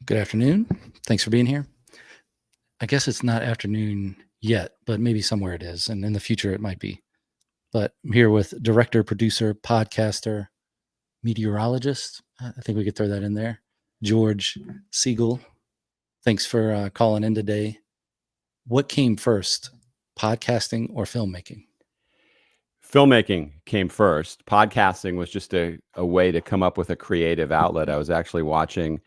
Good afternoon. Thanks for being here. I guess it's not afternoon yet, but maybe somewhere it is. And in the future, it might be. But I'm here with director, producer, podcaster, meteorologist. I think we could throw that in there. George Siegal. Thanks for calling in today. What came first, podcasting or filmmaking? Filmmaking came first. Podcasting was just a way to come up with a creative outlet. I was actually watching,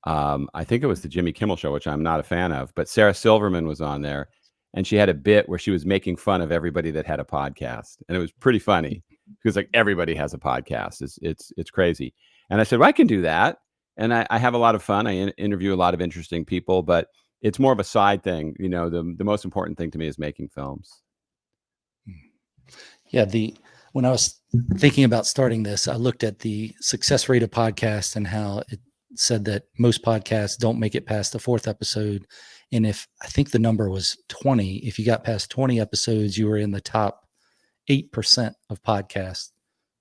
I think it was the Jimmy Kimmel Show, which I'm not a fan of, but Sarah Silverman was on there, and she had a bit where she was making fun of everybody that had a podcast, and it was pretty funny because like everybody has a podcast. It's crazy. And I said, well, I can do that, and I have a lot of fun. I interview a lot of interesting people, but it's more of a side thing. You know, the most important thing to me is making films. Yeah, when I was thinking about starting this, I looked at the success rate of podcasts and how it said that most podcasts don't make it past the fourth episode. And if I think the number was 20, if you got past 20 episodes, you were in the top 8% of podcasts.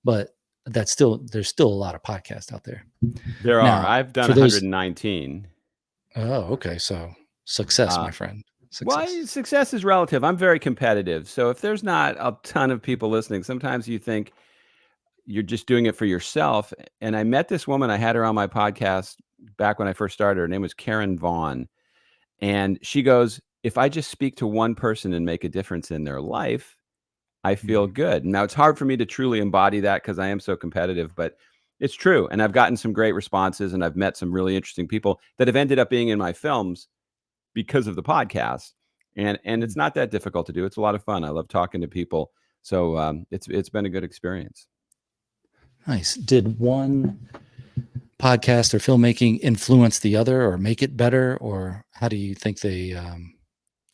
But there's still a lot of podcasts out there. There are. Now, I've done for those, 119. oh, okay. So success, my friend. Well, Success. success is relative. I'm very competitive. So if there's not a ton of people listening, sometimes you think you're just doing it for yourself. And I met this woman, I had her on my podcast back when I first started. Her name was Karen Vaughn. And she goes, if I just speak to one person and make a difference in their life, I feel good. Now, it's hard for me to truly embody that because I am so competitive, but it's true. And I've gotten some great responses, and I've met some really interesting people that have ended up being in my films because of the podcast. And it's not that difficult to do. It's a lot of fun. I love talking to people. So it's been a good experience. Nice. Did one podcast or filmmaking influence the other or make it better, or how do you think they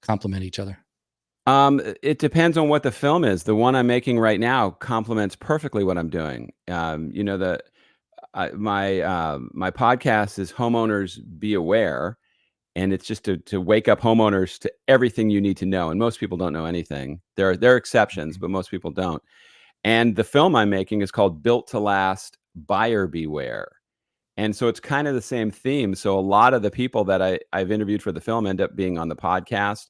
complement each other? It depends on what the film is. The one I'm making right now complements perfectly what I'm doing. My podcast is Homeowners Be Aware, and it's just to wake up homeowners to everything you need to know. And most people don't know anything. There are exceptions, but most people don't. And the film I'm making is called Built to Last, Buyer Beware. And so it's kind of the same theme. So a lot of the people that I've interviewed for the film end up being on the podcast.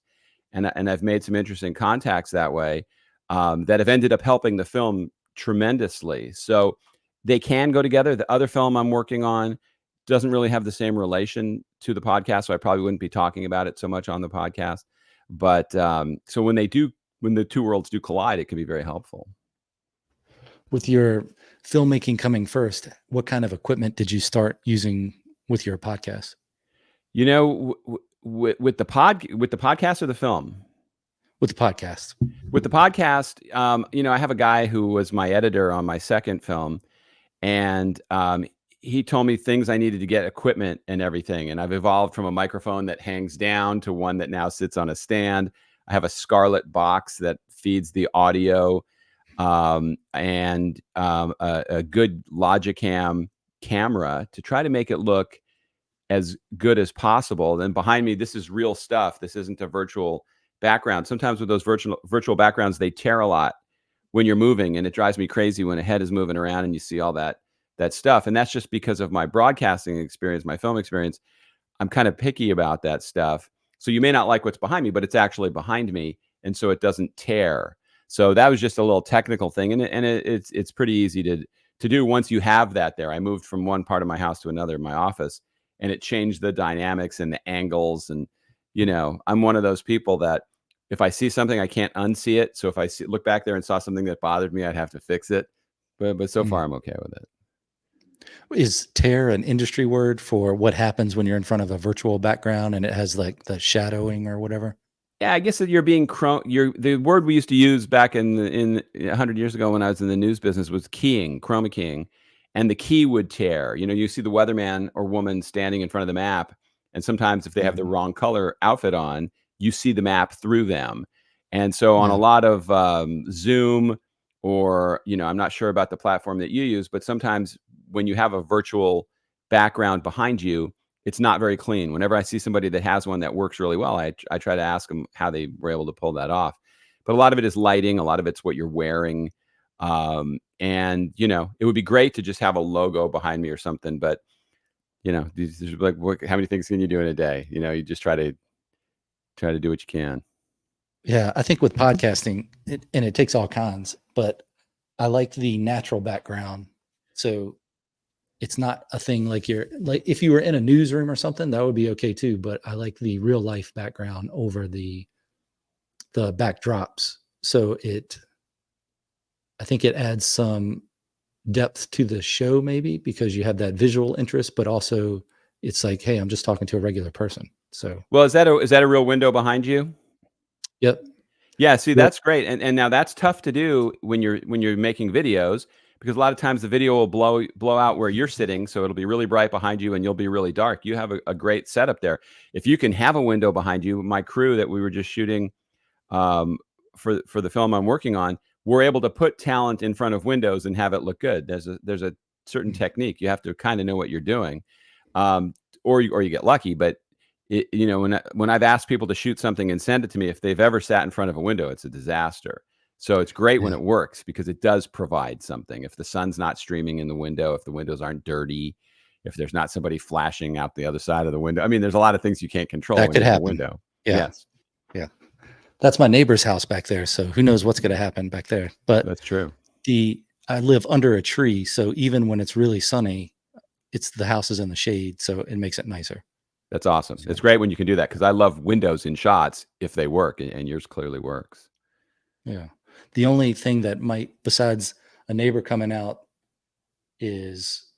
And I've made some interesting contacts that way that have ended up helping the film tremendously. So they can go together. The other film I'm working on doesn't really have the same relation to the podcast, so I probably wouldn't be talking about it so much on the podcast. But so when the two worlds do collide, it can be very helpful. With your filmmaking coming first, what kind of equipment did you start using with your podcast? You know, with the podcast or the film? With the podcast. With the podcast, I have a guy who was my editor on my second film, and he told me things I needed to get, equipment and everything. And I've evolved from a microphone that hangs down to one that now sits on a stand. I have a Scarlett box that feeds the audio, and a good Logicam camera to try to make it look as good as possible. Then behind me, this is real stuff. This isn't a virtual background. Sometimes with those virtual backgrounds, they tear a lot when you're moving, and it drives me crazy when a head is moving around and you see all that stuff. And that's just because of my broadcasting experience, my film experience. I'm kind of picky about that stuff. So you may not like what's behind me, but it's actually behind me, and so it doesn't tear. So that was just a little technical thing, and it's pretty easy to do once you have that there. I moved from one part of my house to another in my office, and it changed the dynamics and the angles. And I'm one of those people that if I see something, I can't unsee it. So if I look back there and saw something that bothered me, I'd have to fix it. But so far, I'm okay with it. Is tear an industry word for what happens when you're in front of a virtual background and it has like the shadowing or whatever? Yeah, I guess that you're being the word we used to use back in 100 years ago when I was in the news business was keying, chroma keying, and the key would tear. You see the weatherman or woman standing in front of the map, and sometimes if they have the wrong color outfit on, you see the map through them. And so on a lot of Zoom, or I'm not sure about the platform that you use, but sometimes when you have a virtual background behind you, it's not very clean. Whenever I see somebody that has one that works really well, I try to ask them how they were able to pull that off. But a lot of it is lighting. A lot of it's what you're wearing. And it would be great to just have a logo behind me or something, but You know, these like how many things can you do in a day? You know, you just try to do what you can. Yeah, I think with podcasting, and it takes all kinds, but I like the natural background. So it's not a thing like you're like if you were in a newsroom or something, that would be okay too. But I like the real life background over the backdrops. So I think it adds some depth to the show, maybe because you have that visual interest, but also it's like, hey, I'm just talking to a regular person. So, Well, is that a real window behind you? yep, Yeah, see, real, that's great, and now that's tough to do when you're making videos because a lot of times the video will blow out where you're sitting, so it'll be really bright behind you and you'll be really dark. You have a great setup there. If you can have a window behind you, my crew that we were just shooting um, for the film I'm working on, we're able to put talent in front of windows and have it look good. There's a certain technique. You have to kind of know what you're doing, um, or you get lucky. But you know, when I've asked people to shoot something and send it to me, if they've ever sat in front of a window, it's a disaster. So it's great when yeah, it works because it does provide something. If the sun's not streaming in the window, if the windows aren't dirty, if there's not somebody flashing out the other side of the window. I mean, there's a lot of things you can't control that when could you have a happen. window. Yeah, Yes, yeah. That's my neighbor's house back there. So who knows what's going to happen back there. But that's true. I live under a tree. So even when it's really sunny, it's the house is in the shade. So it makes it nicer. That's awesome. So, It's great when you can do that because I love windows in shots if they work, and yours clearly works. yeah. The only thing that might, besides a neighbor coming out, is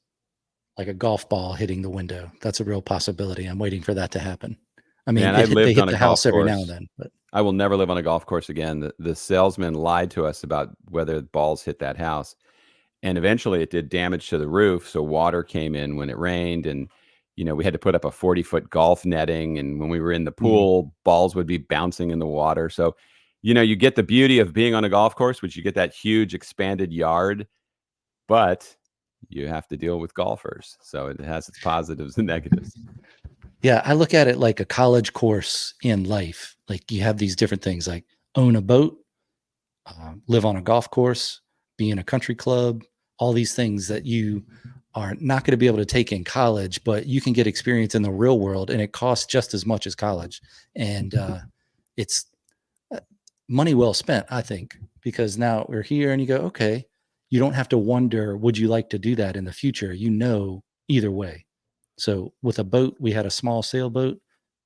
like a golf ball hitting the window. That's a real possibility. I'm waiting for that to happen. I mean, Man, I they lived hit on a the golf house every now and course. then, but I will never live on a golf course again. The salesman lied to us about whether balls hit that house, and eventually it did damage to the roof. So water came in when it rained, and you know we had to put up a 40-foot golf netting. And when we were in the mm, pool, balls would be bouncing in the water. So, you know, you get the beauty of being on a golf course, which you get that huge expanded yard, but you have to deal with golfers. So it has its positives and negatives. yeah, I look at it like a college course in life. Like you have these different things like own a boat, live on a golf course, be in a country club, all these things that you are not going to be able to take in college, but you can get experience in the real world and it costs just as much as college. And it's uh, money well spent, I think, because now we're here and you go, okay, you don't have to wonder, would you like to do that in the future? You know, either way. So with a boat, we had a small sailboat.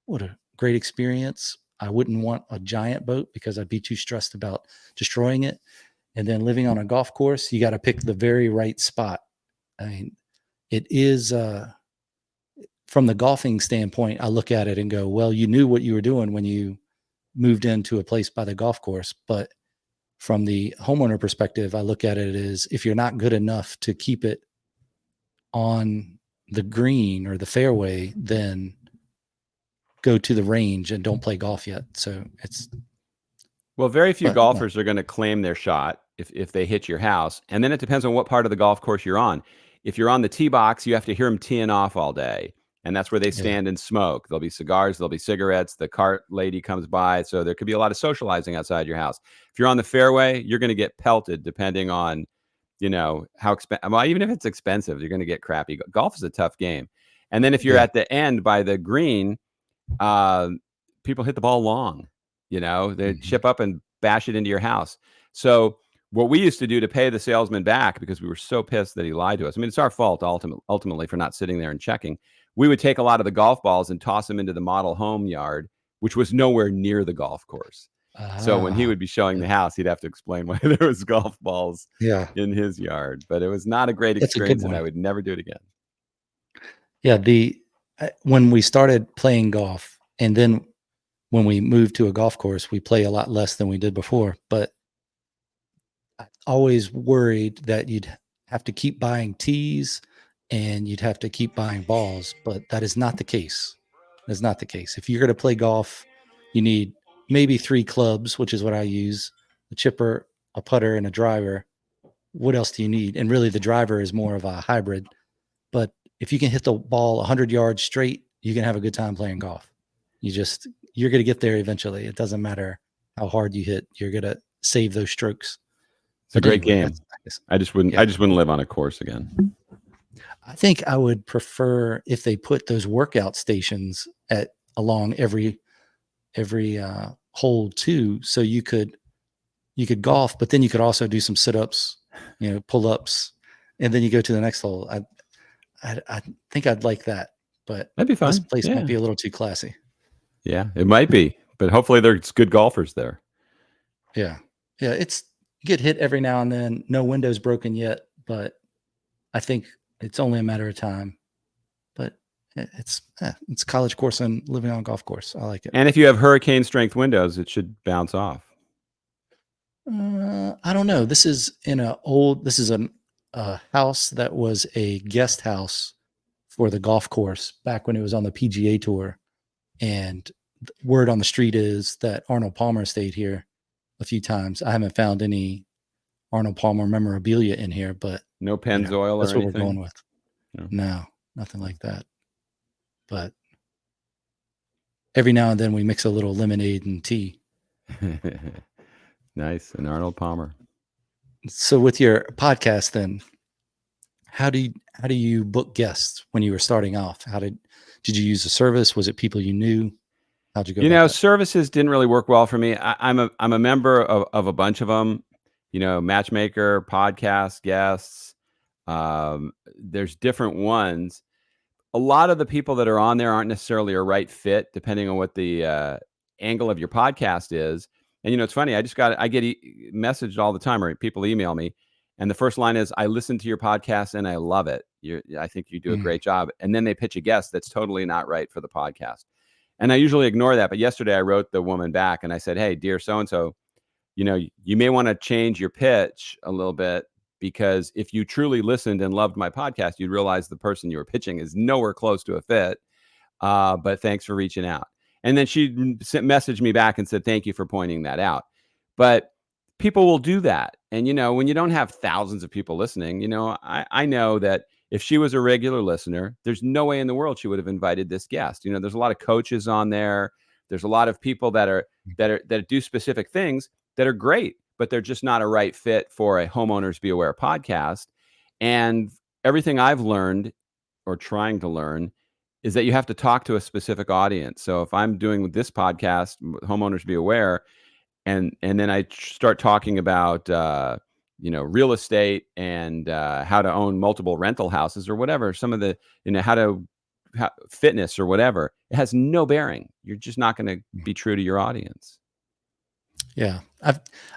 What a great experience. I wouldn't want a giant boat because I'd be too stressed about destroying it. And then living on a golf course, you got to pick the very right spot. I mean, it is from the golfing standpoint, I look at it and go, well, you knew what you were doing when you moved into a place by the golf course. But from the homeowner perspective, I look at it as if you're not good enough to keep it on the green or the fairway, then go to the range and don't play golf yet. So it's, Well, very few but yeah, golfers are going to claim their shot if they hit your house. And then it depends on what part of the golf course you're on. If you're on the tee box, you have to hear them teeing off all day. And that's where they yeah, stand and smoke. There'll be cigars, there'll be cigarettes. The cart lady comes by. So there could be a lot of socializing outside your house. If you're on the fairway, you're going to get pelted depending on, you know, how expensive. Well, even if it's expensive, you're going to get crappy. Golf is a tough game. And then if you're yeah. at the end by the green, uh, people hit the ball long. You know, they Mhm. chip up and bash it into your house. So what we used to do to pay the salesman back because we were so pissed that he lied to us. I mean, it's our fault ultimately for not sitting there and checking. We would take a lot of the golf balls and toss them into the model home yard, which was nowhere near the golf course. So when he Ah, would be showing the yeah, house, he'd have to explain why there was golf balls yeah, in his yard. But it was not a great that's a good experience, and I one. would never do it again. Yeah, when we started playing golf, and then when we moved to a golf course, we play a lot less than we did before. But I always worried that you'd have to keep buying tees and you'd have to keep buying balls, but that is not the case. That's not the case. If you're going to play golf, you need maybe 3 clubs, which is what I use: a chipper, a putter, and a driver. What else do you need? And really, the driver is more of a hybrid. But if you can hit the ball 100 yards straight, you can have a good time playing golf. You're going to get there eventually. It doesn't matter how hard you hit. You're going to save those strokes. It's a But great anyway, game. that's, I just wouldn't yeah. live on a course again. I think I would prefer if they put those workout stations at along every hole too, so you could golf, but then you could also do some sit-ups, pull ups, and then you go to the next hole. I think I'd like that, but That'd be this fun. place might Yeah. be a little too classy. Yeah, it might be, but hopefully there's good golfers there. Yeah. Yeah, it's you get hit every now and then. No windows broken yet, but I think it's only a matter of time. But it's college course and living on a golf course. I like it. And if you have hurricane strength windows, it should bounce off. I don't know. This is a house that was a guest house for the golf course back when it was on the PGA tour. And word on the street is that Arnold Palmer stayed here a few times. I haven't found any Arnold Palmer memorabilia in here, but No Pennzoil or that's what we're going anything? with. No. No, nothing like that. But every now and then we mix a little lemonade and tea. Nice, an Arnold Palmer. So with your podcast then, how do you book guests when you were starting off? Did you use a service? Was it people you knew? How'd you go about that? Services didn't really work well for me. I'm a member of a bunch of them. Matchmaker, podcast guests. There's different ones. A lot of the people that are on there aren't necessarily a right fit, depending on what the angle of your podcast is. And it's funny. I get messaged all the time, or people email me, and the first line is, "I listen to your podcast and I love it. I think you do a great job." And then they pitch a guest that's totally not right for the podcast. And I usually ignore that. But yesterday I wrote the woman back and I said, "Hey, dear so-and-so, you may want to change your pitch a little bit, because if you truly listened and loved my podcast, you'd realize the person you were pitching is nowhere close to a fit. But thanks for reaching out." And then she messaged me back and said, "Thank you for pointing that out." But people will do that. And, when you don't have thousands of people listening, I know that if she was a regular listener, there's no way in the world she would have invited this guest. There's a lot of coaches on there. There's a lot of people that do specific things that are great, but they're just not a right fit for a Homeowners Be Aware podcast. And everything I've learned, or trying to learn, is that you have to talk to a specific audience. So if I'm doing this podcast, Homeowners Be Aware, and then I start talking about real estate and how to own multiple rental houses or whatever, some of the fitness or whatever, it has no bearing. You're just not going to be true to your audience. Yeah.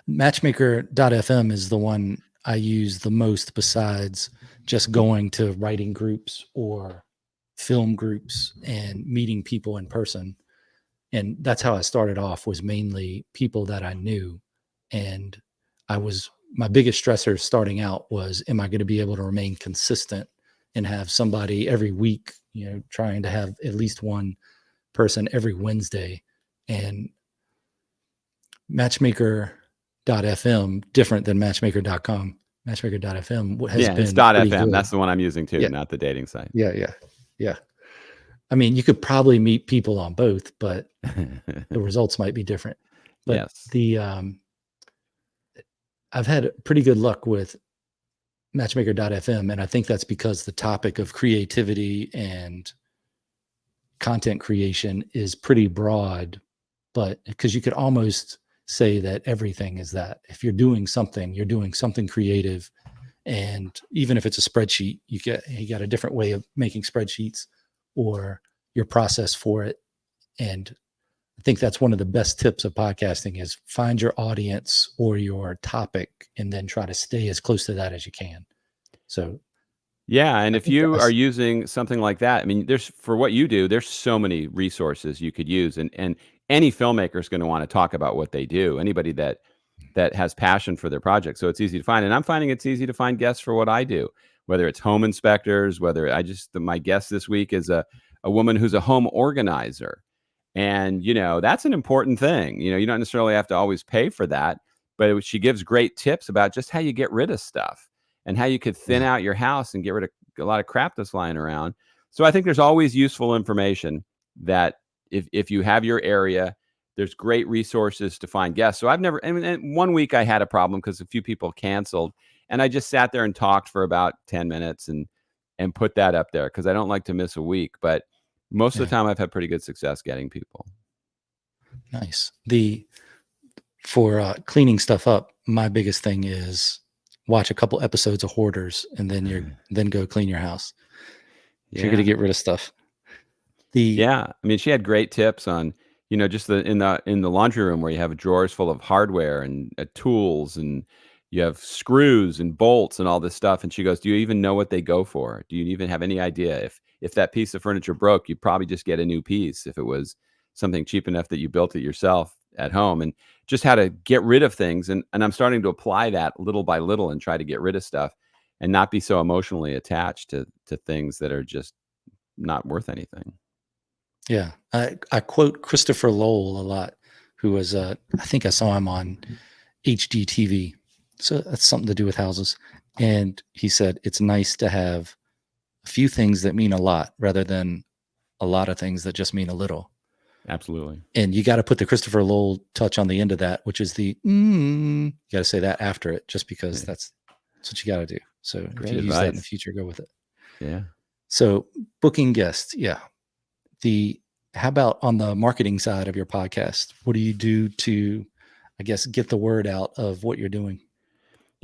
Matchmaker.fm is the one I use the most, besides just going to writing groups or film groups and meeting people in person. And that's how I started off, was mainly people that I knew. And my biggest stressor starting out was, am I going to be able to remain consistent and have somebody every week, trying to have at least one person every Wednesday. And Matchmaker.fm, different than Matchmaker.com. Matchmaker.fm has been it's pretty .fm. good. That's the one I'm using too, Yeah. not the dating site. Yeah. I mean, you could probably meet people on both, but the results might be different. But yes. I've had pretty good luck with Matchmaker.fm, and I think that's because the topic of creativity and content creation is pretty broad, but because you could almost say that everything is that. If you're doing something creative. And even if it's a spreadsheet, you got a different way of making spreadsheets, or your process for it. And I think that's one of the best tips of podcasting, is find your audience or your topic and then try to stay as close to that as you can. So yeah, and I if think you are using something like that, I mean, for what you do, there's so many resources you could use, and any filmmaker is going to want to talk about what they do. Anybody that has passion for their project, so it's easy to find. And I'm finding it's easy to find guests for what I do, whether it's home inspectors, my guest this week is a woman who's a home organizer, and that's an important thing. You don't necessarily have to always pay for that, but she gives great tips about just how you get rid of stuff, and how you could thin out your house and get rid of a lot of crap that's lying around. So I think there's always useful information that if you have your area, there's great resources to find guests. So and one week I had a problem because a few people canceled, and I just sat there and talked for about 10 minutes, and and put that up there because I don't like to miss a week. But most of Yeah. the time, I've had pretty good success getting people. Nice. For cleaning stuff up, my biggest thing is watch a couple episodes of Hoarders and then go clean your house. If you're going Yeah. to get rid of stuff. The Yeah, I mean, she had great tips on, just in the laundry room where you have drawers full of hardware and tools, and you have screws and bolts and all this stuff. And she goes, "Do you even know what they go for? Do you even have any idea if that piece of furniture broke, you'd probably just get a new piece if it was something cheap enough that you built it yourself at home." And just how to get rid of things. And I'm starting to apply that little by little and try to get rid of stuff and not be so emotionally attached to things that are just not worth anything. Yeah, I quote Christopher Lowell a lot, who was I think I saw him on HDTV. So that's something to do with houses. And he said it's nice to have a few things that mean a lot rather than a lot of things that just mean a little. Absolutely. And you got to put the Christopher Lowell touch on the end of that, which is you got to say that after it, just because Yeah. that's what you got to do. So Great if you use that in the advice. future, go with it. Yeah. So booking guests, yeah. How about on the marketing side of your podcast? What do you do to, I guess, get the word out of what you're doing?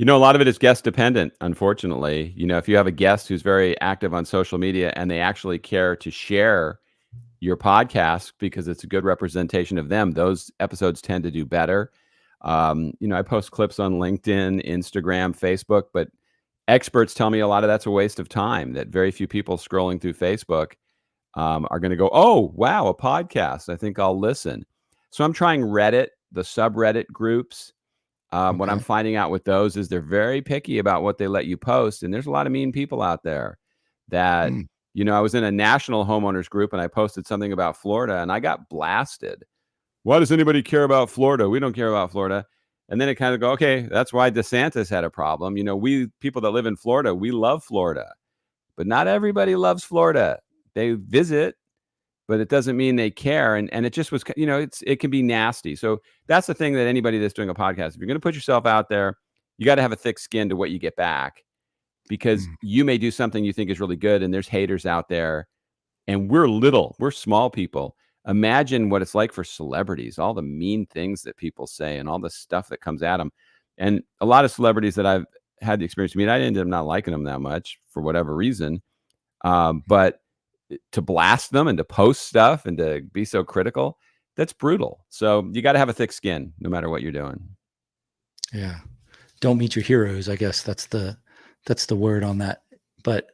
A lot of it is guest dependent, unfortunately. If you have a guest who's very active on social media and they actually care to share your podcast because it's a good representation of them, those episodes tend to do better. I post clips on LinkedIn, Instagram, Facebook, but experts tell me a lot of that's a waste of time, that very few people scrolling through Facebook are going to go, "Oh, wow, a podcast. I think I'll listen." So I'm trying Reddit, the subreddit groups. What I'm Okay. finding out with those is they're very picky about what they let you post. And there's a lot of mean people out there that, Mm, I was in a national homeowners group and I posted something about Florida and I got blasted. "Why does anybody care about Florida? We don't care about Florida." And then it kind of go, okay, that's why DeSantis had a problem. We people that live in Florida, we love Florida, but not everybody loves Florida. They visit, but it doesn't mean they care. And it just was, it can be nasty. So that's the thing that anybody that's doing a podcast, if you're going to put yourself out there, you got to have a thick skin to what you get back, because mm, you may do something you think is really good and there's haters out there, and we're small people. Imagine what it's like for celebrities, all the mean things that people say and all the stuff that comes at them. And a lot of celebrities that I've had the experience to meet, I ended up not liking them that much for whatever reason. But to blast them and to post stuff and to be so critical, that's brutal. So you got to have a thick skin no matter what you're doing. yeah. Don't meet your heroes. I guess that's the word on that. But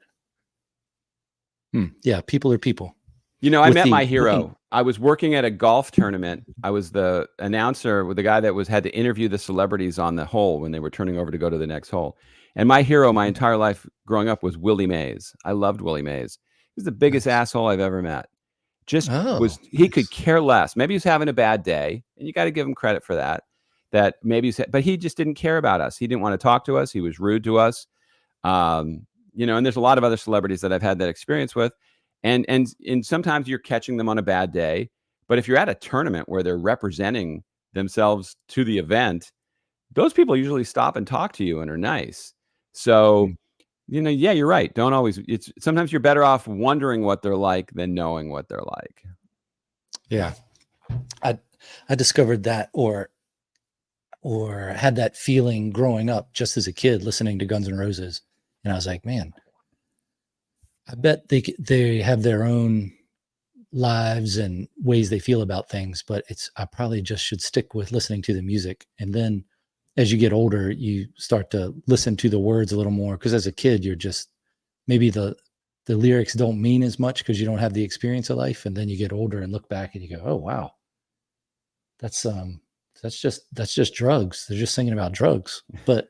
yeah, people are people. I With met the my booking, hero. I was working at a golf tournament. I was the announcer with the guy that had to interview the celebrities on the hole when they were turning over to go to the next hole. And my hero, my Mhm. entire life growing up, was Willie Mays. I loved Willie Mays. He was the biggest Nice. asshole I've ever met. Oh, He could nice. care less. Maybe he's having a bad day, and you got to give him credit for that. That maybe but he just didn't care about us. He didn't want to talk to us. He was rude to us. And there's a lot of other celebrities that I've had that experience with. And sometimes you're catching them on a bad day. But if you're at a tournament where they're representing themselves to the event, those people usually stop and talk to you and are nice. So, Mm, yeah, you're right. Don't always, it's sometimes you're better off wondering what they're like than knowing what they're like. yeah. I I discovered that or had that feeling growing up just as a kid listening to Guns N' Roses. And I was like, man, I bet they have their own lives and ways they feel about things, but I probably just should stick with listening to the music. And then as you get older, you start to listen to the words a little more, because as a kid, you're just maybe the lyrics don't mean as much because you don't have the experience of life. And then you get older and look back and you go, oh wow, that's that's just drugs. They're just singing about drugs, but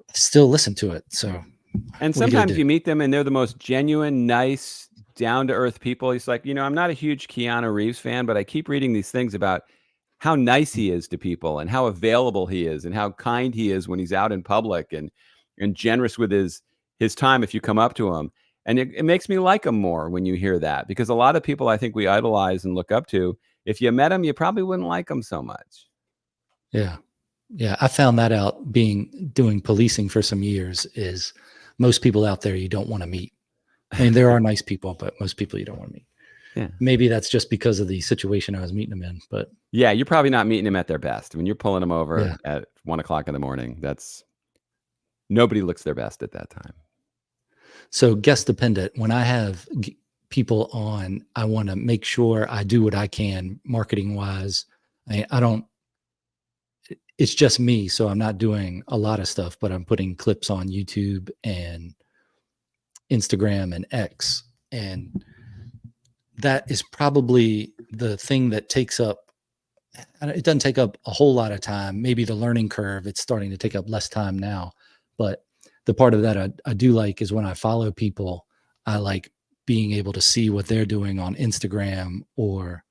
I still listen to it. So And what are you gonna sometimes do? you meet them and they're the most genuine, nice, down to earth people. He's like, I'm not a huge Keanu Reeves fan, but I keep reading these things about how nice he is to people and how available he is and how kind he is when he's out in public, and generous with his time if you come up to him. And it makes me like him more when you hear that, because a lot of people I think we idolize and look up to, if you met him, you probably wouldn't like him so much. Yeah. Yeah. I found that out doing policing for some years is most people out there you don't want to meet. I mean, there are nice people, but most people you don't want to meet. Yeah. Maybe that's just because of the situation I was meeting them in, but Yeah, you're probably not meeting them at their best. When you're pulling them over yeah. at 1:00 in the morning, nobody looks their best at that time. So guest dependent, when I have people on, I want to make sure I do what I can marketing wise. I don't, it's just me. So I'm not doing a lot of stuff, but I'm putting clips on YouTube and Instagram and X. And that is probably the thing that takes up, it doesn't take up a whole lot of time. Maybe the learning curve, it's starting to take up less time now. But the part of that I do like is when I follow people, I like being able to see what they're doing on Instagram or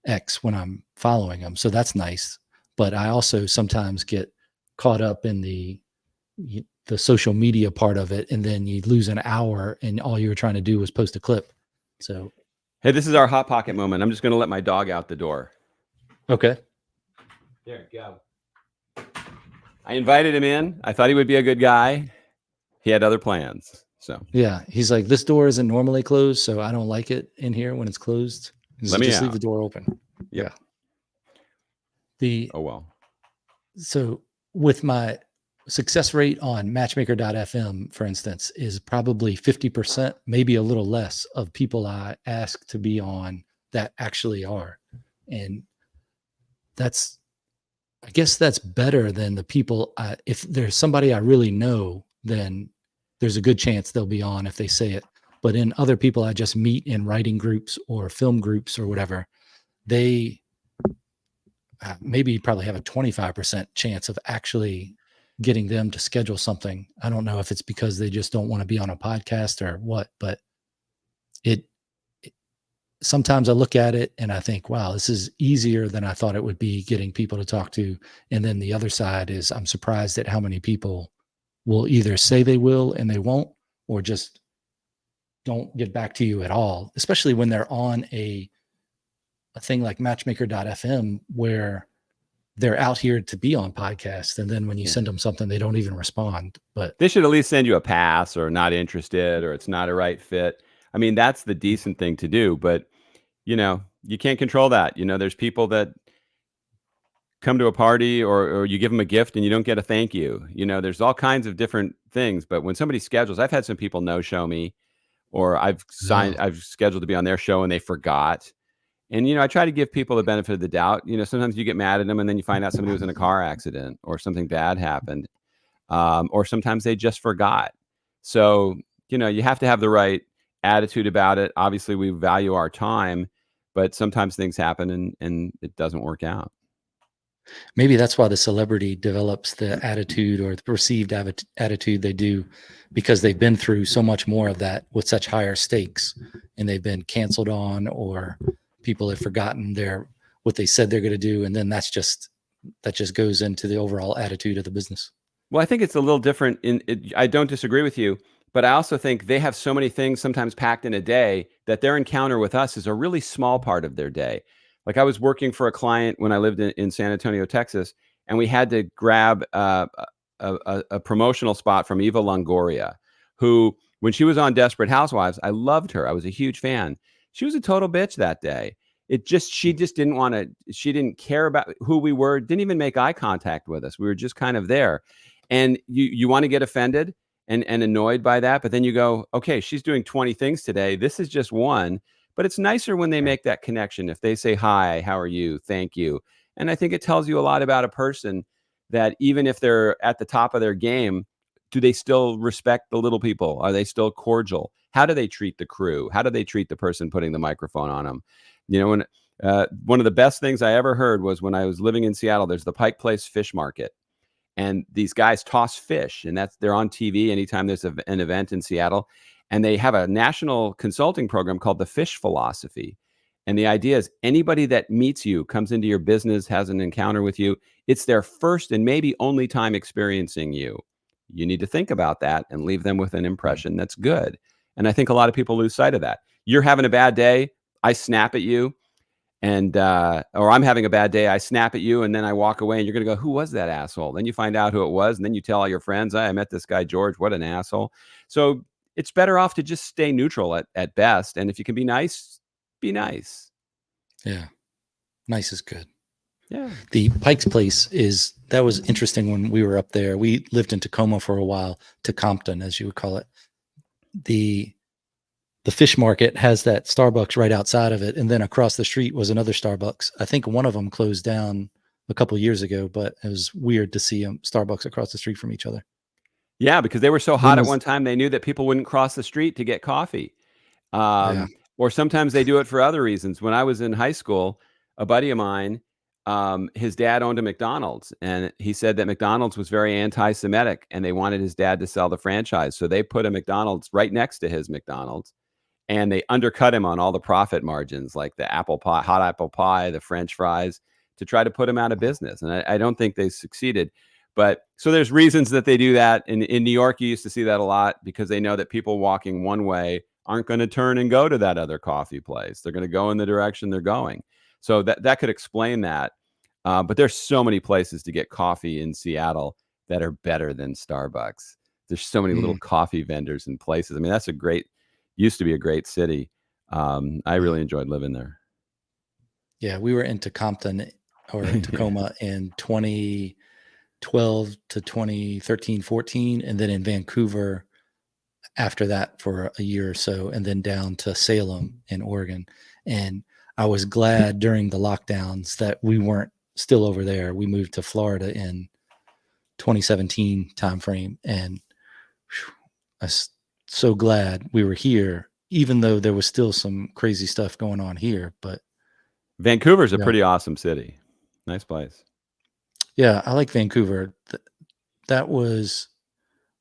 X when I'm following them. So that's nice. But I also sometimes get caught up in the social media part of it, and then you lose an hour and all you were trying to do was post a clip. So Hey, this is our hot pocket moment. I'm just going to let my dog out the door. okay. There, go. I invited him in. I thought he would be a good guy. He had other plans. So Yeah, he's like, this door isn't normally closed, so I don't like it in here when it's closed. Let me Just leave out. the door open. Yep. Yeah. Oh, well. So with my success rate on matchmaker.fm, for instance, is probably 50%, maybe a little less of people I ask to be on that actually are. And I guess that's better than the people. If there's somebody I really know, then there's a good chance they'll be on if they say it. But in other people I just meet in writing groups or film groups or whatever, they maybe probably have a 25% chance of actually getting them to schedule something. I don't know if it's because they just don't want to be on a podcast or what, but it sometimes I look at it and I think, wow, this is easier than I thought it would be getting people to talk to. And then the other side is I'm surprised at how many people will either say they will and they won't, or just don't get back to you at all, especially when they're on a thing like matchmaker.fm where they're out here to be on podcasts. And then when you send them something, they don't even respond. But they should at least send you a pass or not interested or it's not a right fit. I mean, that's the decent thing to do. But, you can't control that. There's people that come to a party or you give them a gift and you don't get a thank you. There's all kinds of different things. But when somebody schedules, I've had some people no show me, or I've scheduled to be on their show and they forgot. And, I try to give people the benefit of the doubt. Sometimes you get mad at them and then you find out somebody was in a car accident or something bad happened. Or sometimes they just forgot. So, you have to have the right attitude about it. Obviously, we value our time, but sometimes things happen and it doesn't work out. maybe that's why the celebrity develops the attitude or the perceived attitude they do, because they've been through so much more of that with such higher stakes, and they've been canceled on, or people have forgotten what they said they're going to do, and then that just goes into the overall attitude of the business. Well, I think it's a little different. I don't disagree with you, but I also think they have so many things sometimes packed in a day that their encounter with us is a really small part of their day. Like I was working for a client when I lived in San Antonio, Texas, and we had to grab a promotional spot from Eva Longoria, who, when she was on Desperate Housewives, I loved her. I was a huge fan. She was a total bitch that day. She just didn't want to, she didn't care about who we were, didn't even make eye contact with us. We were just kind of there. And you want to get offended and annoyed by that, but then you go, okay, she's doing 20 things today. This is just one. But it's nicer when they make that connection. If they say, hi, how are you? Thank you. And I think it tells you a lot about a person, that even if they're at the top of their game, do they still respect the little people? Are they still cordial? How do they treat the crew? How do they treat the person putting the microphone on them? When one of the best things I ever heard was when I was living in Seattle, there's the Pike Place Fish Market. And these guys toss fish, and they're on TV anytime there's an event in Seattle. And they have a national consulting program called the Fish Philosophy. And the idea is anybody that meets you, comes into your business, has an encounter with you, it's their first and maybe only time experiencing you. You need to think about that and leave them with an impression that's good. And I think a lot of people lose sight of that. You're having a bad day, I snap at you, and or I'm having a bad day, I snap at you, and then I walk away, and you're going to go, who was that asshole? Then you find out who it was, and then you tell all your friends, I met this guy George, what an asshole. So it's better off to just stay neutral at best. And if you can be nice, be nice. Yeah. Nice is good. Yeah. The Pike's Place that was interesting when we were up there. We lived in Tacoma for a while, to Compton, as you would call it. The fish market has that Starbucks right outside of it, and then across the street was another Starbucks. I think one of them closed down a couple years ago, but it was weird to see Starbucks across the street from each other. Yeah, because they were so When hot at was one time, they knew that people wouldn't cross the street to get coffee. Yeah. Or sometimes they do it for other reasons. When I was in high school, a buddy of mine, his dad owned a McDonald's, and he said that McDonald's was very anti-Semitic, and they wanted his dad to sell the franchise. So they put a McDonald's right next to his McDonald's, and they undercut him on all the profit margins, like the apple pie, hot apple pie, the French fries, to try to put him out of business. And I don't think they succeeded. But so there's reasons that they do that. In New York, you used to see that a lot because they know that people walking one way aren't going to turn and go to that other coffee place. They're going to go in the direction they're going. So that could explain that. But there's so many places to get coffee in Seattle that are better than Starbucks. There's so many little coffee vendors and places. I mean, used to be a great city. I really enjoyed living there. Yeah, we were into Compton or in Tacoma in 2012 to 2013, 14, and then in Vancouver after that for a year or so, and then down to Salem in Oregon. And I was glad during the lockdowns that we weren't still over there. We moved to Florida in 2017 timeframe, and I was so glad we were here, even though there was still some crazy stuff going on here. But Vancouver's a pretty awesome city. Nice place. Yeah, I like Vancouver.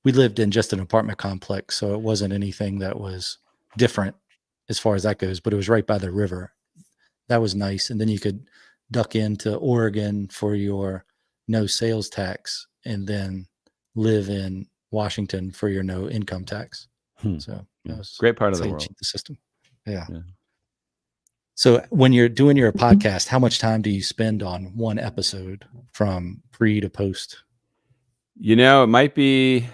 We lived in just an apartment complex, so it wasn't anything that was different as far as that goes, but it was right by the river. That was nice. And then you could duck into Oregon for your no sales tax and then live in Washington for your no income tax. So that was great part of the world. The system. Yeah. So when you're doing your podcast, how much time do you spend on one episode from pre to post? It might be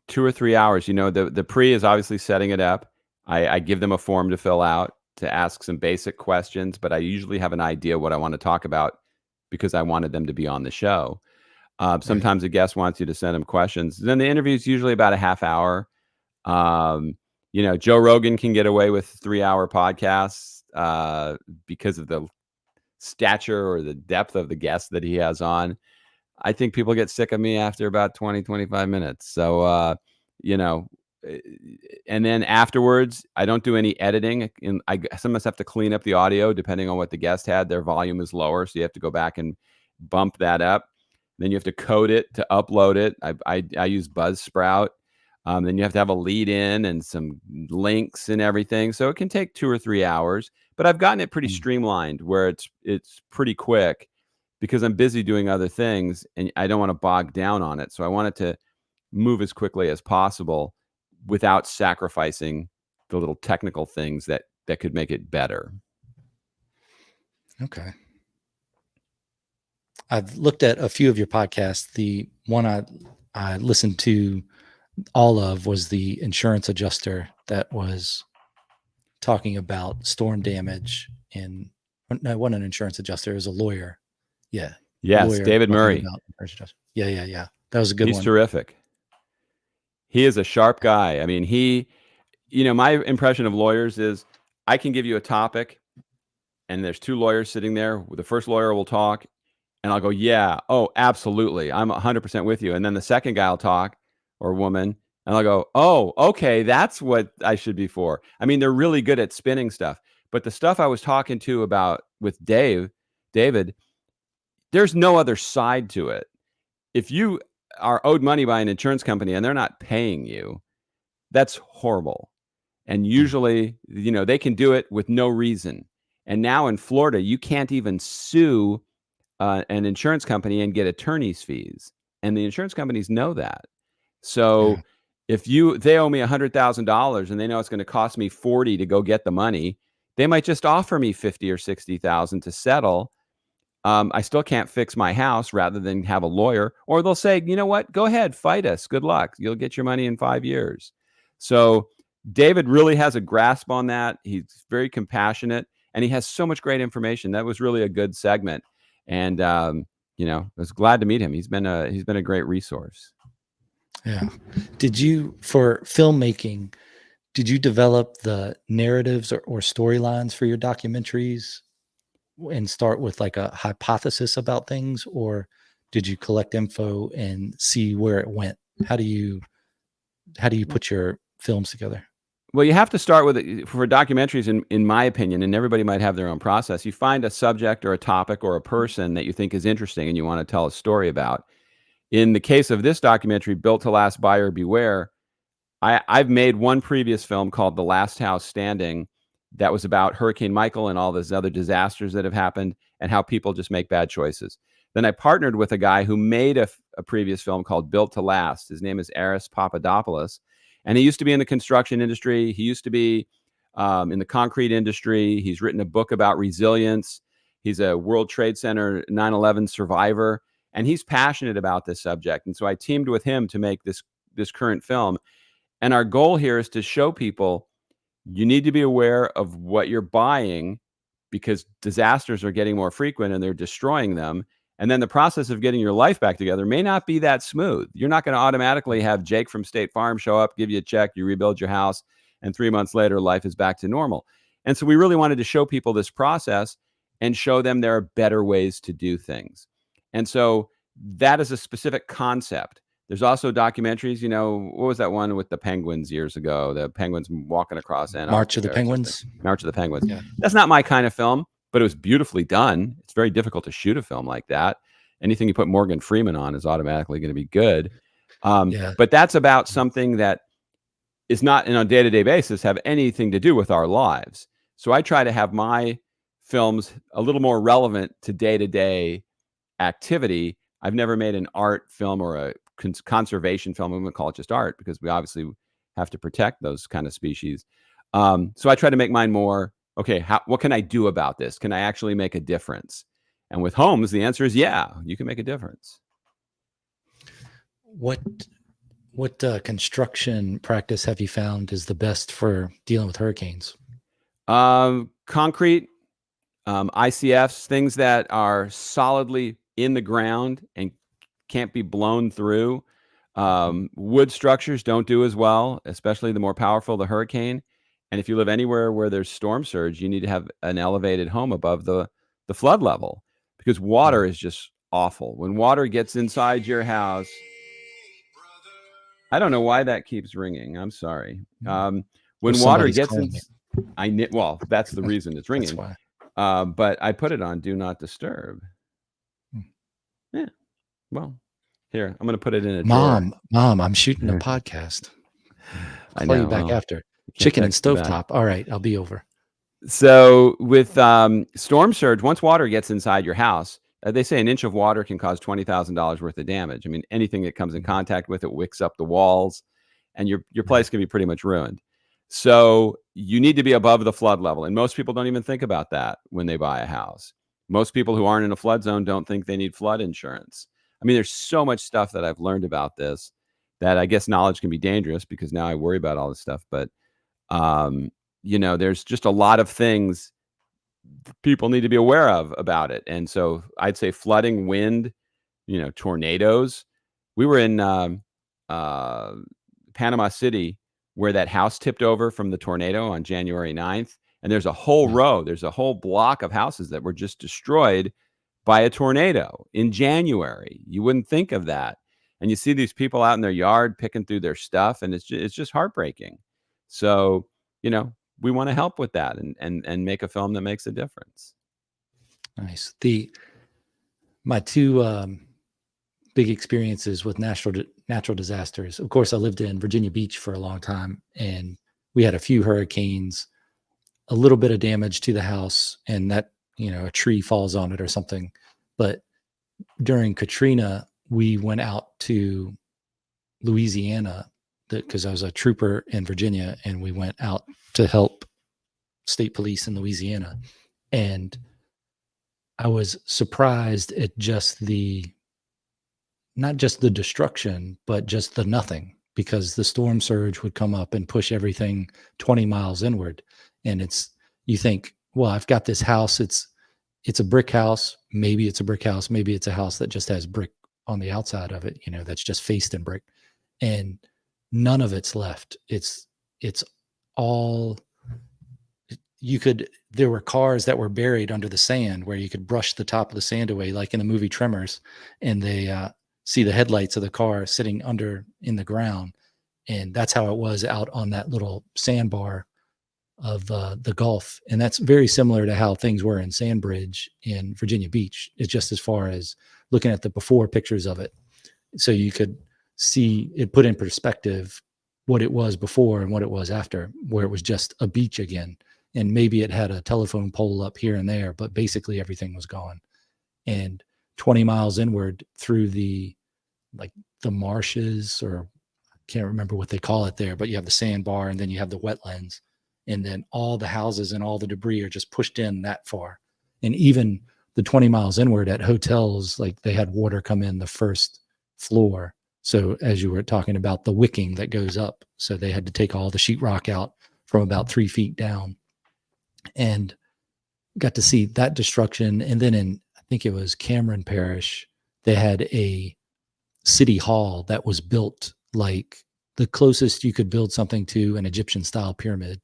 2 or 3 hours. The pre is obviously setting it up. I give them a form to fill out to ask some basic questions, but I usually have an idea what I want to talk about because I wanted them to be on the show. Sometimes a guest wants you to send them questions. Then the interview is usually about a half hour. Joe Rogan can get away with 3-hour podcasts because of the stature or the depth of the guests that he has on. I think people get sick of me after about 20, 25 minutes. So, and then afterwards, I don't do any editing. And I sometimes have to clean up the audio depending on what the guest had. Their volume is lower, so you have to go back and bump that up. Then you have to code it to upload it. I use Buzzsprout. Then you have to have a lead in and some links and everything. So it can take 2 or 3 hours, but I've gotten it pretty streamlined where it's pretty quick because I'm busy doing other things and I don't want to bog down on it. So I want it to move as quickly as possible without sacrificing the little technical things that could make it better. Okay. I've looked at a few of your podcasts. The one I listened to all of was the insurance adjuster that was talking about storm damage no, it wasn't an insurance adjuster, it was a lawyer. Yeah. Yes, lawyer David Murray. Yeah. That was a good one. He's terrific. He is a sharp guy. I mean, my impression of lawyers is I can give you a topic and there's 2 lawyers sitting there. The first lawyer will talk and I'll go, yeah, oh, absolutely. I'm 100% with you. And then the second guy will talk or woman and I'll go, oh, okay, that's what I should be for. I mean, they're really good at spinning stuff. But the stuff I was talking to about with David, there's no other side to it. If you are owed money by an insurance company and they're not paying you, that's horrible. And usually, they can do it with no reason. And now in Florida, you can't even sue an insurance company and get attorney's fees. And the insurance companies know that. So if they owe me $100,000 and they know it's going to cost me $40,000 to go get the money, they might just offer me $50,000 or $60,000 to settle. I still can't fix my house rather than have a lawyer, or they'll say, you know what, go ahead, fight us. Good luck. You'll get your money in 5 years. So David really has a grasp on that. He's very compassionate, and he has so much great information. That was really a good segment, and I was glad to meet him. He's been a great resource. Yeah. For filmmaking, did you develop the narratives or storylines for your documentaries and start with like a hypothesis about things, or did you collect info and see where it went? How do you put your films together? Well, you have to start with it for documentaries, in my opinion, and everybody might have their own process. You find a subject or a topic or a person that you think is interesting and you want to tell a story about. In the case of this documentary, Built to Last, Buyer Beware, I've made one previous film called The Last House Standing that was about Hurricane Michael and all those other disasters that have happened and how people just make bad choices. Then I partnered with a guy who made a previous film called Built to Last. His name is Aris Papadopoulos, and he used to be in the construction industry. He used to be in the concrete industry. He's written a book about resilience. He's a World Trade Center 9/11 survivor, and he's passionate about this subject. And so I teamed with him to make this current film. And our goal here is to show people you need to be aware of what you're buying because disasters are getting more frequent and they're destroying them. And then the process of getting your life back together may not be that smooth. You're not going to automatically have Jake from State Farm show up, give you a check, you rebuild your house, and 3 months later, life is back to normal. And so we really wanted to show people this process and show them there are better ways to do things. And so that is a specific concept. There's also documentaries, what was that one with the penguins years ago? The penguins walking across Antarctica. March of the Penguins. March of the Penguins. Yeah. That's not my kind of film, but it was beautifully done. It's very difficult to shoot a film like that. Anything you put Morgan Freeman on is automatically going to be good. Yeah. But that's about something that is not on a day-to-day basis have anything to do with our lives. So I try to have my films a little more relevant to day-to-day activity. I've never made an art film or a conservation film. I'm going to call it just art because we obviously have to protect those kind of species. So I try to make mine more, okay, what can I do about this? Can I actually make a difference? And with homes, the answer is, yeah, you can make a difference. What construction practice have you found is the best for dealing with hurricanes? Concrete, ICFs, things that are solidly in the ground and can't be blown through. Wood structures don't do as well, especially the more powerful the hurricane. And if you live anywhere where there's storm surge, you need to have an elevated home above the flood level because water is just awful. When water gets inside your house, I don't know why that keeps ringing. I'm sorry. When water gets in, well, that's the reason it's ringing. That's why. But I put it on Do Not Disturb. Yeah. Well, here, I'm going to put it in a drawer. Mom, I'm shooting a podcast. I'll call you back after. Chicken and stovetop. All right, I'll be over. So with storm surge, once water gets inside your house, they say an inch of water can cause $20,000 worth of damage. I mean, anything that comes in contact with it wicks up the walls, and your place can be pretty much ruined. So you need to be above the flood level, and most people don't even think about that when they buy a house. Most people who aren't in a flood zone don't think they need flood insurance. I mean, there's so much stuff that I've learned about this that I guess knowledge can be dangerous because now I worry about all this stuff. But, there's just a lot of things people need to be aware of about it. And so I'd say flooding, wind, tornadoes. We were in Panama City where that house tipped over from the tornado on January 9th. And there's a whole row, there's a whole block of houses that were just destroyed by a tornado in January. You wouldn't think of that. And you see these people out in their yard picking through their stuff, and it's just heartbreaking. So, we want to help with that and make a film that makes a difference. Nice. My two big experiences with natural disasters. Of course, I lived in Virginia Beach for a long time, and we had a few hurricanes, a little bit of damage to the house, and that, a tree falls on it or something. But during Katrina, we went out to Louisiana because I was a trooper in Virginia, and we went out to help state police in Louisiana. And I was surprised at not just the destruction, but just the nothing. because the storm surge would come up and push everything 20 miles inward. And you think, well, I've got this house. It's a brick house. Maybe it's a brick house. Maybe it's a house that just has brick on the outside of it, that's just faced in brick, and none of it's left. It's all there were cars that were buried under the sand where you could brush the top of the sand away, like in the movie Tremors, and they see the headlights of the car sitting under in the ground. And that's how it was out on that little sandbar of the Gulf. And that's very similar to how things were in Sandbridge in Virginia Beach. It's just as far as looking at the before pictures of it. So you could see it put in perspective what it was before and what it was after, where it was just a beach again. And maybe it had a telephone pole up here and there, but basically everything was gone. And 20 miles inward through the marshes, or I can't remember what they call it there, but you have the sandbar and then you have the wetlands, and then all the houses and all the debris are just pushed in that far. And even the 20 miles inward at hotels, like they had water come in the first floor. So as you were talking about the wicking that goes up, so they had to take all the sheetrock out from about 3 feet down, and got to see that destruction. And then I think it was Cameron Parish, they had a city hall that was built like the closest you could build something to an Egyptian style pyramid,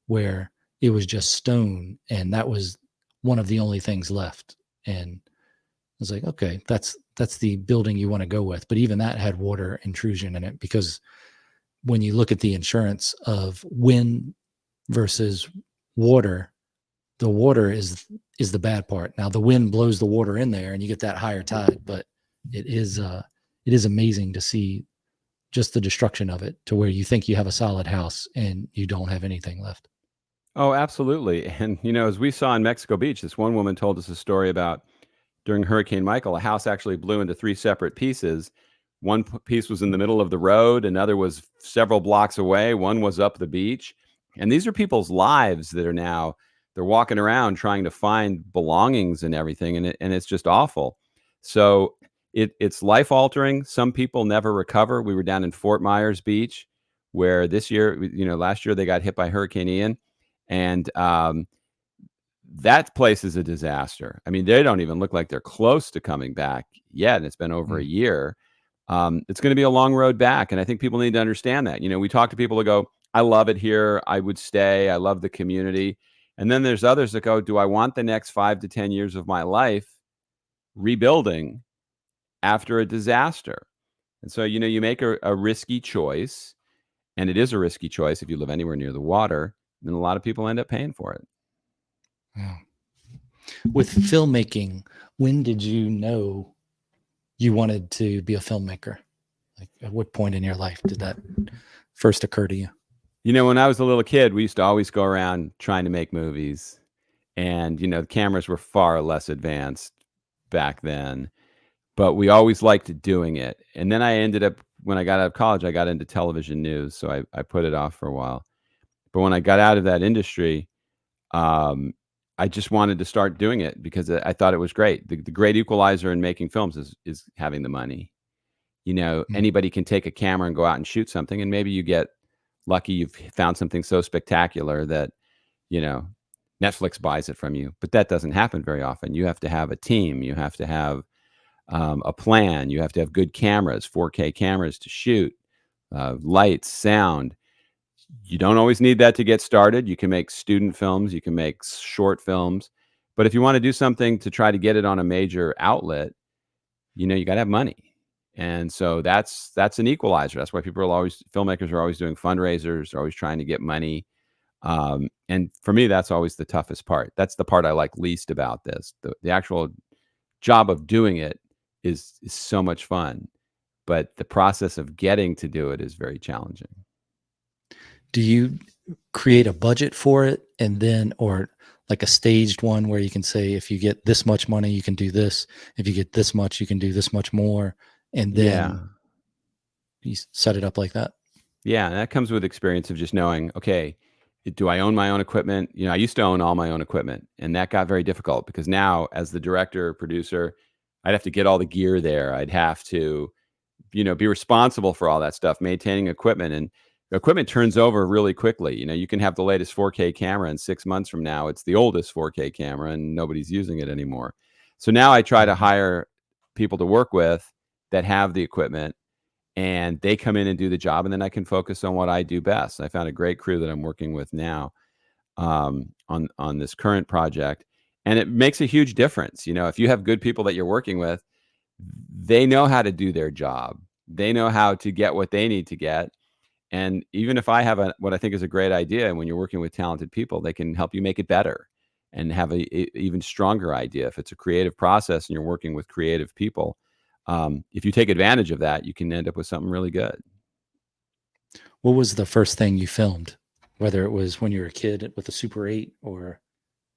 where it was just stone, and that was one of the only things left. And I was like, okay, that's the building you want to go with. But even that had water intrusion in it, because when you look at the insurance of wind versus water, the water is the bad part. Now the wind blows the water in there and you get that higher tide, but it is amazing to see just the destruction of it, to where you think you have a solid house and you don't have anything left. Oh, absolutely. And, as we saw in Mexico Beach, this one woman told us a story about during Hurricane Michael, a house actually blew into 3 separate pieces. One piece was in the middle of the road, another was several blocks away, one was up the beach. And these are people's lives that are now, they're walking around trying to find belongings and everything, and it's just awful. So it's life altering. Some people never recover. We were down in Fort Myers Beach, where last year they got hit by Hurricane Ian, and that place is a disaster. I mean, they don't even look like they're close to coming back yet, and it's been over a year. It's going to be a long road back, and I think people need to understand that. We talk to people that go, I love it here, I would stay, I love the community. And then there's others that go, do I want the next 5 to 10 years of my life rebuilding after a disaster? And so, you make a risky choice, and it is a risky choice if you live anywhere near the water, and a lot of people end up paying for it. Yeah. With filmmaking, when did you know you wanted to be a filmmaker? Like, at what point in your life did that first occur to you? When I was a little kid, we used to always go around trying to make movies. And, the cameras were far less advanced back then, but we always liked doing it. And then I ended up, when I got out of college, I got into television news. So I put it off for a while. But when I got out of that industry, I just wanted to start doing it because I thought it was great. The great equalizer in making films is having the money. Anybody can take a camera and go out and shoot something, and maybe you get lucky, you've found something so spectacular that, Netflix buys it from you. But that doesn't happen very often. You have to have a team. You have to have a plan. You have to have good cameras, 4K cameras to shoot, lights, sound. You don't always need that to get started. You can make student films. You can make short films. But if you want to do something to try to get it on a major outlet, you got to have money. And so that's an equalizer. That's why filmmakers are always doing fundraisers, are always trying to get money. And for me, that's always the toughest part. That's the part I like least about this. The actual job of doing it is so much fun, but the process of getting to do it is very challenging. Do you create a budget for it, and then, or like a staged one where you can say, if you get this much money, you can do this. If you get this much, you can do this much more. And then you set it up like that? Yeah, and that comes with experience of just knowing, okay, do I own my own equipment? I used to own all my own equipment, and that got very difficult because now, as the director, producer, I'd have to get all the gear there. I'd have to be responsible for all that stuff, maintaining equipment, and equipment turns over really quickly. You can have the latest 4K camera, and 6 months from now, it's the oldest 4K camera, and nobody's using it anymore. So now I try to Mhm. hire people to work with that have the equipment, and they come in and do the job, and then I can focus on what I do best. I found a great crew that I'm working with now, on this current project, and it makes a huge difference. If you have good people that you're working with, they know how to do their job. They know how to get what they need to get. And even if I have what I think is a great idea, and when you're working with talented people, they can help you make it better and have a even stronger idea. If it's a creative process and you're working with creative people, if you take advantage of that, you can end up with something really good. What was the first thing you filmed? Whether it was when you were a kid with a Super 8 or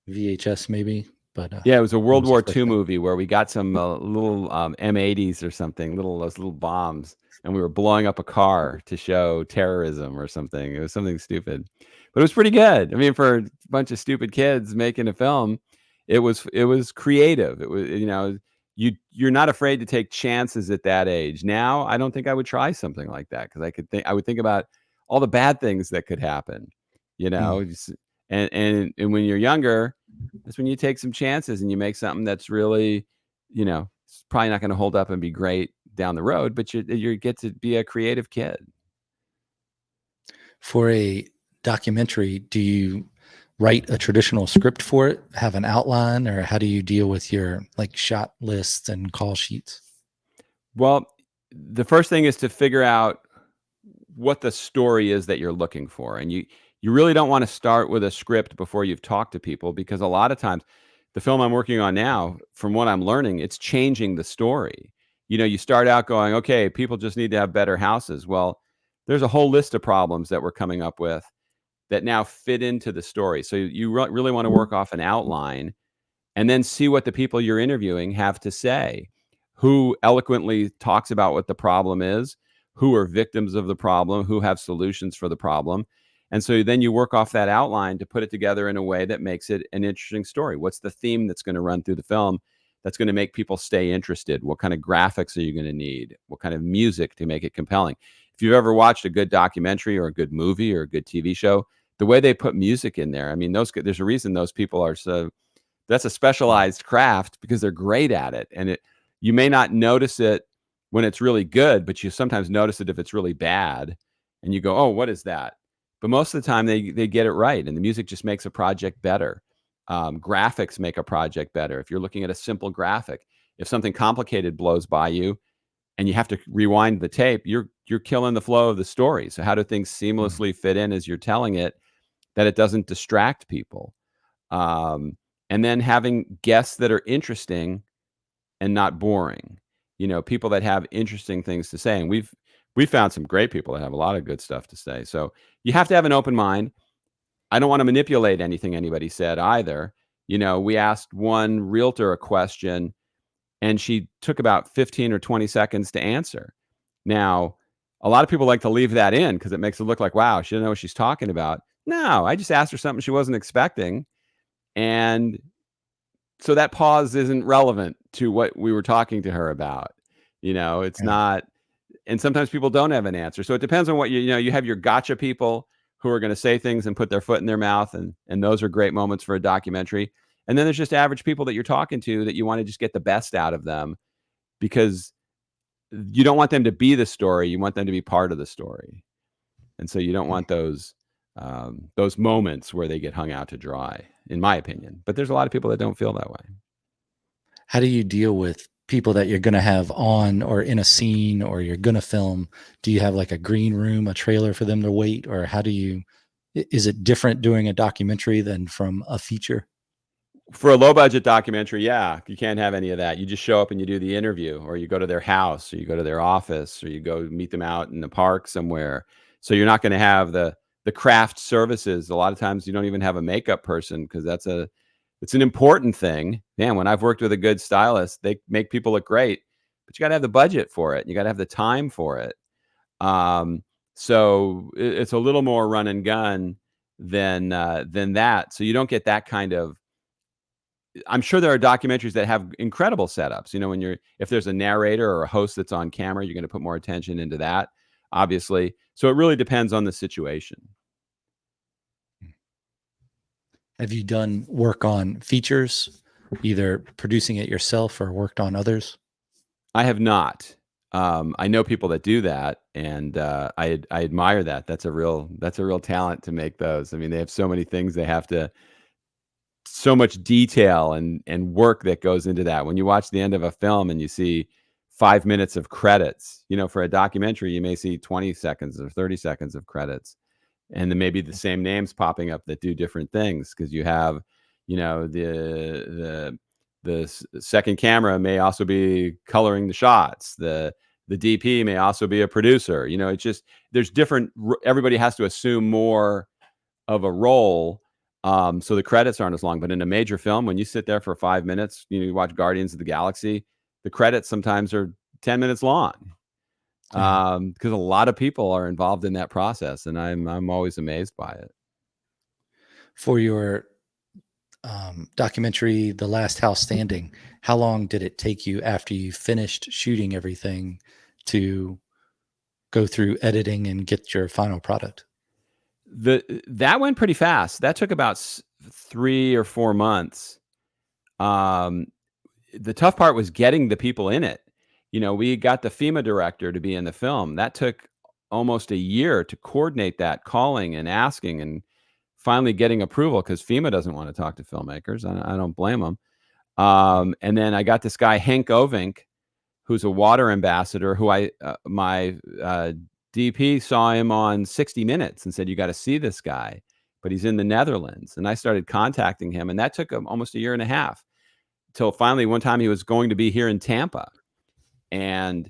VHS maybe, but, Yeah, it was a what World was the War first II thing? movie where we got some little M80s or something, those little bombs, and we were blowing up a car to show terrorism or something. It was something stupid, but it was pretty good. I mean, for a bunch of stupid kids making a film, it was creative. It was you're not afraid to take chances at that age. Now, I don't think I would try something like that because I would think about all the bad things that could happen. You Mm. know, just, and when you're younger, that's when you take some chances and you make something that's really, it's probably not gonna hold up and be great down the road, but you get to be a creative kid. For a documentary, do you write a traditional script for it, have an outline, or how do you deal with your, like, shot lists and call sheets? Well, the first thing is to figure out what the story is that you're looking for, and you really don't wanna start with a script before you've talked to people, because a lot of times the film I'm working on now, from what I'm learning, it's changing the story. You start out going, "Okay, people just need to have better houses." Well, there's a whole list of problems that we're coming up with that now fit into the story. So you really want to work off an outline and then see what the people you're interviewing have to say. Who eloquently talks about what the problem is, who are victims of the problem, who have solutions for the problem. And so then you work off that outline to put it together in a way that makes it an interesting story. What's the theme that's going to run through the film that's going to make people stay interested? What kind of graphics are you going to need? What kind of music to make it compelling? If you've ever watched a good documentary or a good movie or a good TV show, the way they put music in there, I mean, there's a reason those people are so that's a Mm, specialized craft because they're great at it, and you may not notice it when it's really good, but you sometimes notice it if it's really bad, and you go, "Oh, what is that?" But most of the time, they get it right, and the music just makes a project better. Graphics make a project better. If you're looking at a simple graphic, if something complicated blows by you and you have to rewind the tape, you're killing the flow of the story. So how do things mm. seamlessly fit in as you're telling it that it doesn't distract people? um, and then having guests that are interesting and not boring. People that have interesting things to say, and we found some great people that have a lot of good stuff to say. So you have to have an open mind. I don't want to manipulate anything anybody said either. We asked one realtor a question, and she took about 15 or 20 seconds to answer. Now, a lot of people like to leave that in because it makes it look like, wow, she doesn't know what she's talking about. No, I just asked her something she wasn't expecting, and so that pause isn't relevant to what we were talking to her about. It's Right. not, and sometimes people don't have an answer. So it depends on what you have your gotcha people who are going to say things and put their foot in their mouth, and those are great moments for a documentary. And then there's just average people that you're talking to that you want to just get the best out of them, because you don't want them to be the story, you want them to be part of the story. And so you don't Mm. want those moments where they get hung out to dry, in my opinion. But there's a lot of people that don't feel that way. How do you deal with people that you're gonna have on or in a scene or you're gonna film? Do you have, like, a green room, a trailer for them to wait, or how do you is it different doing a documentary than from a feature? For a low budget documentary, yeah, you can't have any of that. You just show up and you do the interview, or you go to their house, or you go to their office, or you go meet them out in the park somewhere. So you're not gonna have the craft services. A lot of times you don't even have a makeup person because it's an important thing. Man, when I've worked with a good stylist, they make people look great, but you gotta have the budget for it. You gotta have the time for it. Um, so it's a little more run and gun than that. So you don't get that kind of I'm sure there are documentaries that have incredible setups. If there's a narrator or a host that's on camera, you're going to put more attention into that, obviously. So it really depends on the situation. Have you done work on features, either producing it yourself or worked on others? I have not. I know people that do that, and I admire that. That's a real talent to make those. I mean, they have so many things they have to, so much detail and work that goes into that. When you watch the end of a film and you see 5 minutes of credits, for a documentary, you may see 20 seconds or 30 seconds of credits, and then maybe the same names popping up that do different things, because you have, the second camera may also be coloring the shots. The DP may also be a producer. It's just, there's different. Everybody has to assume more of a role, so the credits aren't as long. But in a major film, when you sit there for 5 minutes, you watch Guardians of the Galaxy, the credits sometimes are 10 minutes long, because a lot of people are involved in that process, and I'm always amazed by it. For your documentary, The Last House Standing, how long did it take you after you finished shooting everything to go through editing and get your final product? That went pretty fast. That took about 3 or 4 months. Um, the tough part was getting the people in it. We got the FEMA director to be in the film. That took almost a year to coordinate that, calling and asking and finally getting approval, because FEMA doesn't want to talk to filmmakers. I don't blame them. And then I got this guy, Henk Ovink, who's a water ambassador, who my DP saw him on 60 Minutes and said, "You got to see this guy," but he's in the Netherlands. And I started contacting him, and that took almost a year and a half, till finally one time he was going to be here in Tampa. And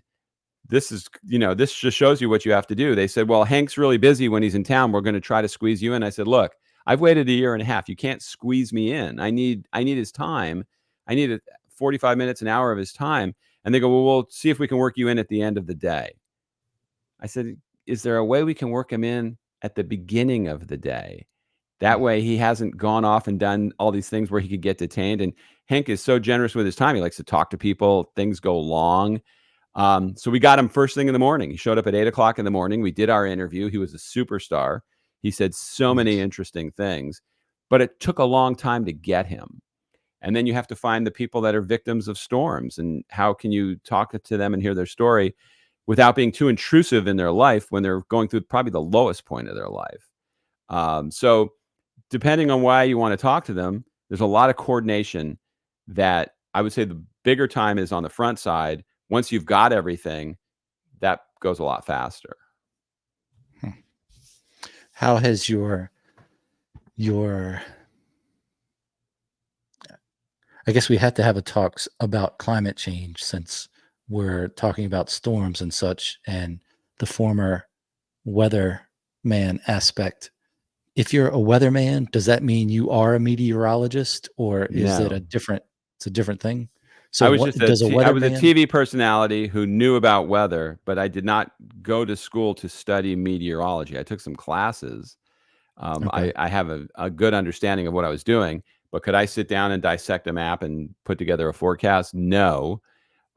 this just shows you what you have to do. They said, "Well, Hank's really busy when he's in town. We're going to try to squeeze you in." I said, "Look, I've waited a year and a half. You can't squeeze me in. I need his time. I need 45 minutes, an hour of his time." And they go, "Well, we'll see if we can work you in at the end of the day." I said, "Is there a way we can work him in at the beginning of the day? That way he hasn't gone off and done all these things where he could get detained." And Hank is so generous with his time. He likes to talk to people. Things go long. So we got him first thing in the morning. He showed up at 8 o'clock in the morning. We did our interview. He was a superstar. He said so many interesting things, but it took a long time to get him. And then you have to find the people that are victims of storms, and how can you talk to them and hear their story without being too intrusive in their life when they're going through probably the lowest point of their life. So depending on why you want to talk to them, there's a lot of coordination that I would say the bigger time is on the front side. Once you've got everything, that goes a lot faster. How has your I guess we had to have a talks about climate change, since we're talking about storms and such, and the former weatherman aspect. If you're a weatherman, does that mean you are a meteorologist, or is it No. it's a different thing? I So was what just does a I was a weatherman? TV personality who knew about weather, but I did not go to school to study meteorology. I took some classes. Okay. I have a good understanding of what I was doing, but could I sit down and dissect a map and put together a forecast? No.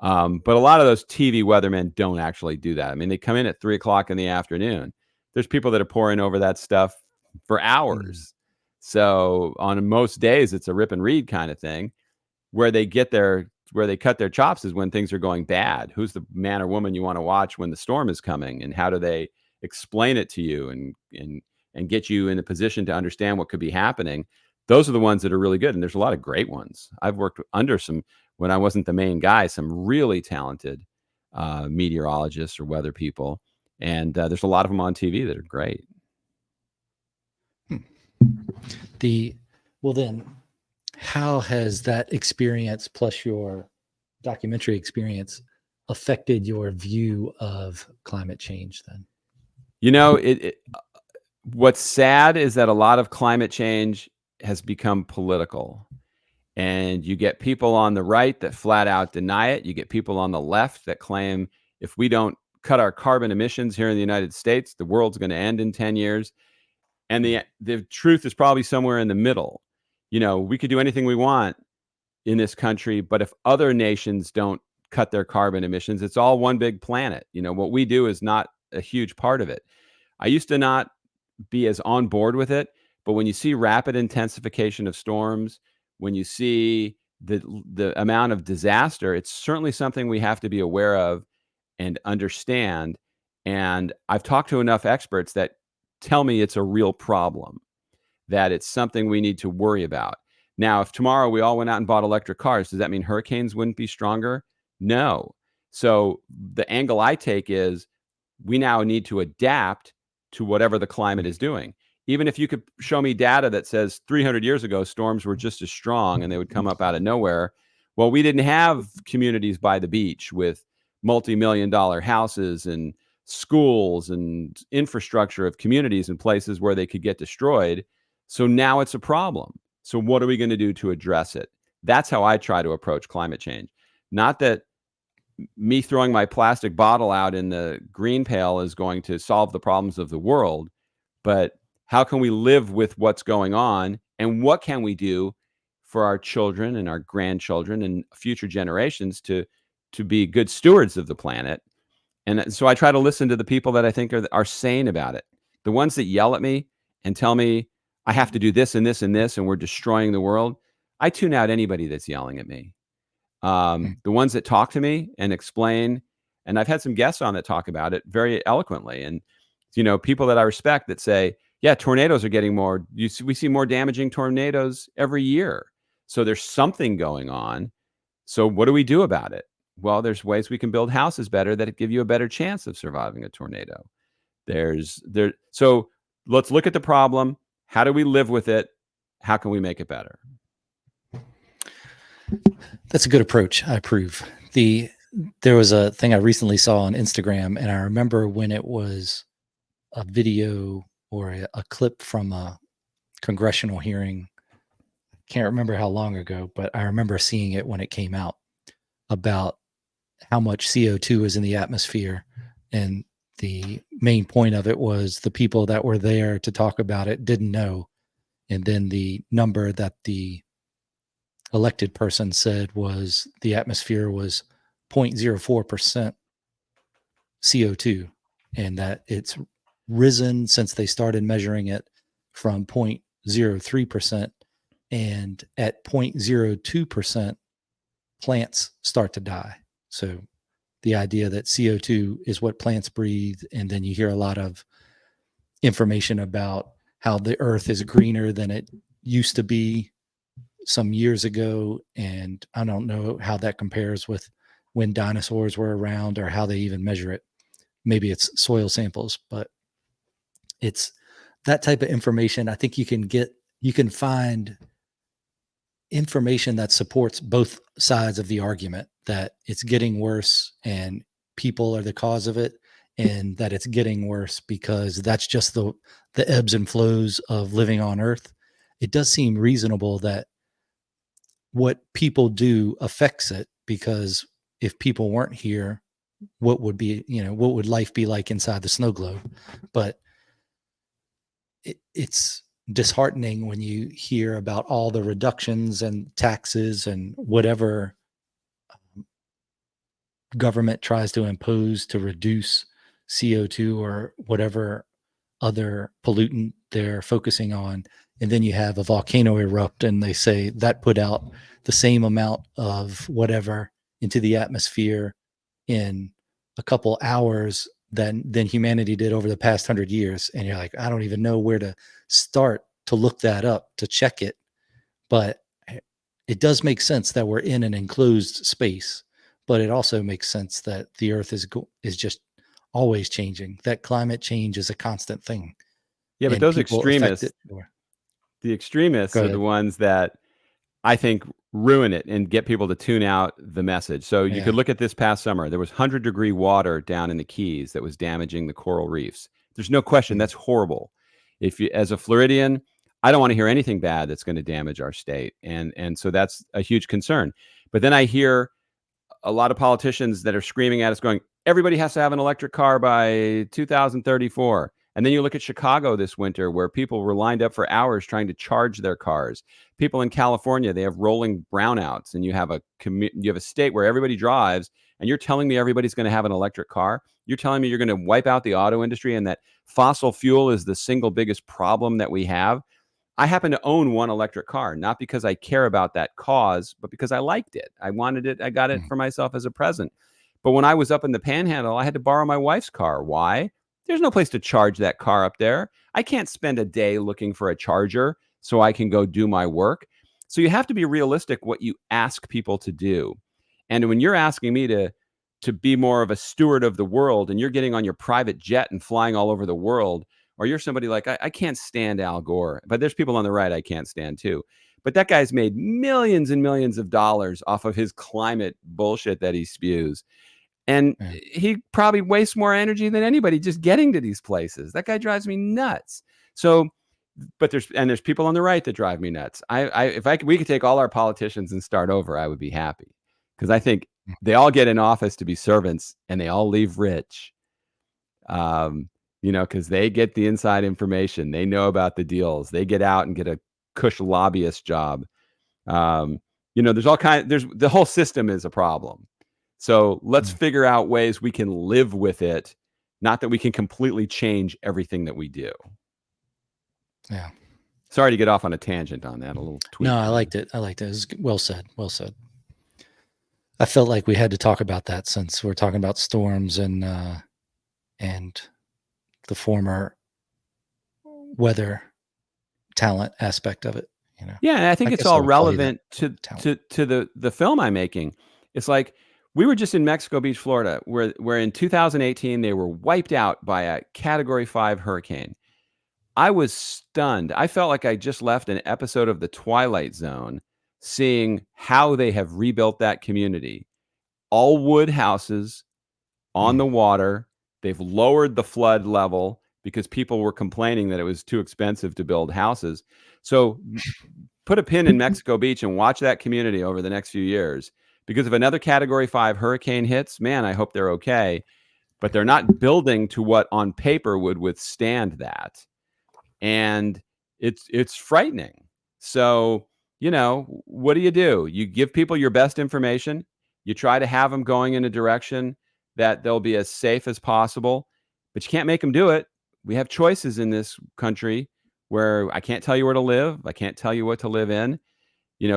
But a lot of those TV weathermen don't actually do that. I mean, they come in at 3 o'clock in the afternoon. There's people that are pouring over that stuff for Mm. hours. So on most days, it's a rip and read kind of thing. Where they cut their chops is when things are going bad. Who's the man or woman you want to watch when the storm is coming, and how do they explain it to you and get you in a position to understand what could be happening? Those are the ones that are really good, and there's a lot of great ones. I've worked under some, when I wasn't the main guy, some really talented meteorologists or weather people, and there's a lot of them on TV that are great. The well then, how has that experience plus your documentary experience affected your view of climate change then? What's sad is that a lot of climate change has become political. And you get people on the right that flat out deny it. You get people on the left that claim, if we don't cut our carbon emissions here in the United States, the world's going to end in 10 years. And the truth is probably somewhere in the middle. We could do anything we want, in this country, but if other nations don't cut their carbon emissions, it's all one big planet. What we do is not a huge part of it. I used to not be as on board with it, but when you see rapid intensification of storms, when you see the amount of disaster, it's certainly something we have to be aware of and understand. And I've talked to enough experts that tell me it's a real problem, that it's something we need to worry about. Now, if tomorrow we all went out and bought electric cars, does that mean hurricanes wouldn't be stronger? No. So the angle I take is we now need to adapt to whatever the climate is doing. Even if you could show me data that says 300 years ago, storms were just as strong and they would come up out of nowhere. Well, we didn't have communities by the beach with multi-million-dollar houses and schools and infrastructure of communities and places where they could get destroyed. So now it's a problem. So what are we going to do to address it? That's how I try to approach climate change. Not that me throwing my plastic bottle out in the green pail is going to solve the problems of the world, but how can we live with what's going on, and what can we do for our children and our grandchildren and future generations to be good stewards of the planet? And so I try to listen to the people that I think are sane about it. The ones that yell at me and tell me I have to do this and this and this and we're destroying the world, I tune out anybody that's yelling at me. The ones that talk to me and explain, and I've had some guests on that talk about it very eloquently, and people that I respect that say, yeah, tornadoes are getting more. We see more damaging tornadoes every year. So there's something going on. So what do we do about it? Well, there's ways we can build houses better that give you a better chance of surviving a tornado. So let's look at the problem. How do we live with it? How can we make it better? That's a good approach. I approve. There was a thing I recently saw on Instagram, and I remember when it was a video or a clip from a congressional hearing. Can't remember how long ago, but I remember seeing it when it came out about how much CO2 is in the atmosphere. And the main point of it was the people that were there to talk about it didn't know. And then the number that the elected person said was the atmosphere was 0.04% CO2, and that it's risen since they started measuring it from 0.03%, and at 0.02% plants start to die. So the idea that CO2 is what plants breathe, and then you hear a lot of information about how the earth is greener than it used to be some years ago, and I don't know how that compares with when dinosaurs were around or how they even measure it. Maybe it's soil samples, but it's that type of information. I think you can find information that supports both sides of the argument, that it's getting worse and people are the cause of it, and that it's getting worse because that's just the ebbs and flows of living on Earth. It does seem reasonable that what people do affects it, because if people weren't here, what would life be like inside the snow globe? But it's disheartening when you hear about all the reductions and taxes and whatever government tries to impose to reduce CO2 or whatever other pollutant they're focusing on. And then you have a volcano erupt and they say that put out the same amount of whatever into the atmosphere in a couple hours than humanity did over the past 100 years. And you're like, I don't even know where to start to look that up, to check it. But it does make sense that we're in an enclosed space, but it also makes sense that the earth is just always changing, that climate change is a constant thing. Yeah, but And those people extremists, the extremists are the ones that I think ruin it and get people to tune out the message. So you could look at this past summer. There was 100-degree water down in the Keys that was damaging the coral reefs. There's no question that's horrible. If you, as a Floridian, I don't want to hear anything bad that's going to damage our state. And so that's a huge concern. But then I hear a lot of politicians that are screaming at us going, everybody has to have an electric car by 2034. And then you look at Chicago this winter, where people were lined up for hours trying to charge their cars. People in California, they have rolling brownouts, and you have a state where everybody drives, and you're telling me everybody's going to have an electric car? You're telling me you're going to wipe out the auto industry, and that fossil fuel is the single biggest problem that we have? I happen to own one electric car, not because I care about that cause, but because I liked it. I wanted it. I got it Mm. for myself as a present. But when I was up in the Panhandle, I had to borrow my wife's car. Why? There's no place to charge that car up there. I can't spend a day looking for a charger so I can go do my work. So you have to be realistic what you ask people to do. And when you're asking me to be more of a steward of the world, and you're getting on your private jet and flying all over the world, or you're somebody like, I can't stand Al Gore, but there's people on the right I can't stand too. But that guy's made millions and millions of dollars off of his climate bullshit that he spews. And Yeah. he probably wastes more energy than anybody just getting to these places. That guy drives me nuts. So, but there's people on the right that drive me nuts. If we could take all our politicians and start over, I would be happy, because I think Mm. they all get in office to be servants, and they all leave rich. Because they get the inside information. They know about the deals. They get out and get a cush lobbyist job. There's all there's the whole system is a problem. So let's Mm. figure out ways we can live with it, not that we can completely change everything that we do. Yeah. Sorry to get off on a tangent on that. A little tweet. No, I liked it. It was well said. Well said. I felt like we had to talk about that since we're talking about storms and the former weather talent aspect of it. Yeah, and I think I it's guess I all would call you that relevant to talent. the film I'm making. It's like, we were just in Mexico Beach, Florida, where in 2018 they were wiped out by a Category 5 hurricane. I was stunned. I felt like I just left an episode of The Twilight Zone, seeing how they have rebuilt that community. All wood houses on the Mm. water. They've lowered the flood level because people were complaining that it was too expensive to build houses. So put a pin in Mexico Beach and watch that community over the next few years, because if another Category 5 hurricane hits, man, I hope they're okay. But they're not building to what on paper would withstand that. And it's frightening. So, what do? You give people your best information. You try to have them going in a direction that they'll be as safe as possible, but you can't make them do it. We have choices in this country where I can't tell you where to live. I can't tell you what to live in.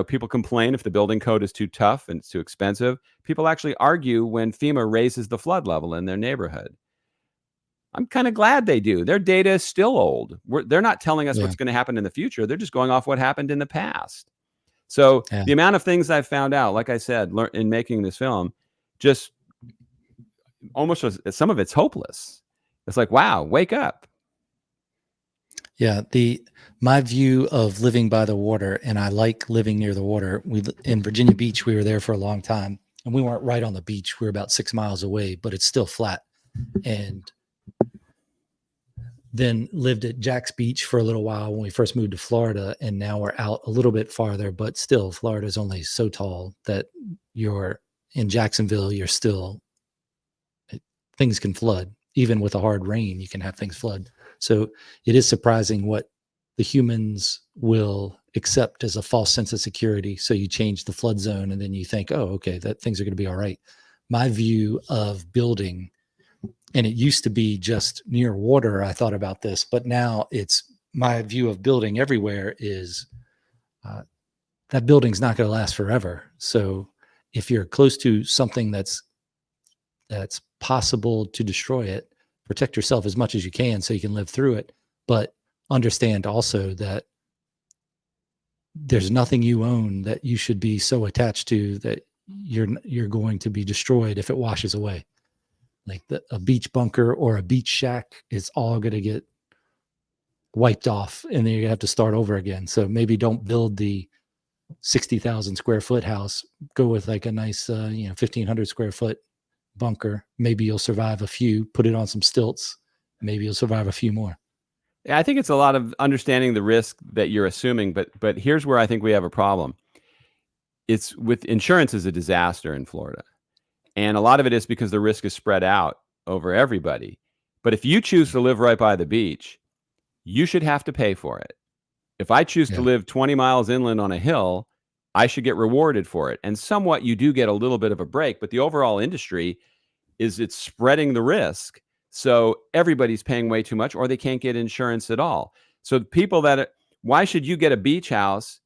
People complain if the building code is too tough and it's too expensive. People actually argue when FEMA raises the flood level in their neighborhood. I'm kind of glad they do. Their data is still old. They're not telling us Yeah. what's going to happen in the future. They're just going off what happened in the past. So Yeah. the amount of things I've found out, like I said, in making this film, just almost some of it's hopeless. It's like, wow, wake up. Yeah. My view of living by the water, and I like living near the water. In Virginia Beach, we were there for a long time, and we weren't right on the beach. We were about 6 miles away, but it's still flat. And then lived at Jack's Beach for a little while when we first moved to Florida, and now we're out a little bit farther, but still Florida is only so tall that you're in Jacksonville, things can flood. Even with a hard rain, you can have things flood. So it is surprising what the humans will accept as a false sense of security. So you change the flood zone and then you think, oh, okay, that things are going to be all right. My view of building, and it used to be just near water, I thought about this, but now it's my view of building everywhere is that building's not going to last forever. So if you're close to something that's possible to destroy it, protect yourself as much as you can so you can live through it, but understand also that there's nothing you own that you should be so attached to that you're going to be destroyed if it washes away. Like a beach bunker or a beach shack is all going to get wiped off, and then you're gonna have to start over again. So maybe don't build the 60,000 square foot house. Go with like a nice 1,500 square foot bunker. Maybe you'll survive a few. Put it on some stilts. Maybe you'll survive a few more. Yeah, I think it's a lot of understanding the risk that you're assuming, but here's where I think we have a problem. It's with insurance is a disaster in Florida. And a lot of it is because the risk is spread out over everybody. But if you choose to live right by the beach, you should have to pay for it. If I choose to Yeah. live 20 miles inland on a hill, I should get rewarded for it. And somewhat you do get a little bit of a break, but the overall industry is it's spreading the risk. So everybody's paying way too much, or they can't get insurance at all. So people why should you get a beach house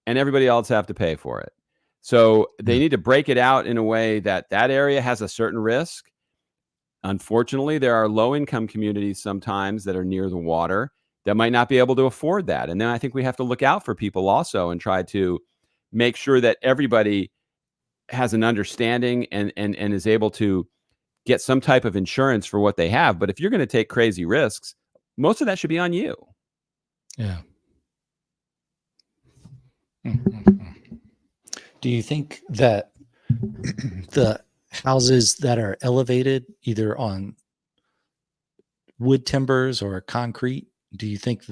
and everybody else have to pay for it? So they Yeah. need to break it out in a way that that area has a certain risk. Unfortunately, there are low-income communities sometimes that are near the water that might not be able to afford that. And then I think we have to look out for people also and try to make sure that everybody has an understanding and is able to get some type of insurance for what they have. But if you're going to take crazy risks, most of that should be on you. Yeah. Mhm. Do you think that the houses that are elevated, either on wood timbers or concrete, do you think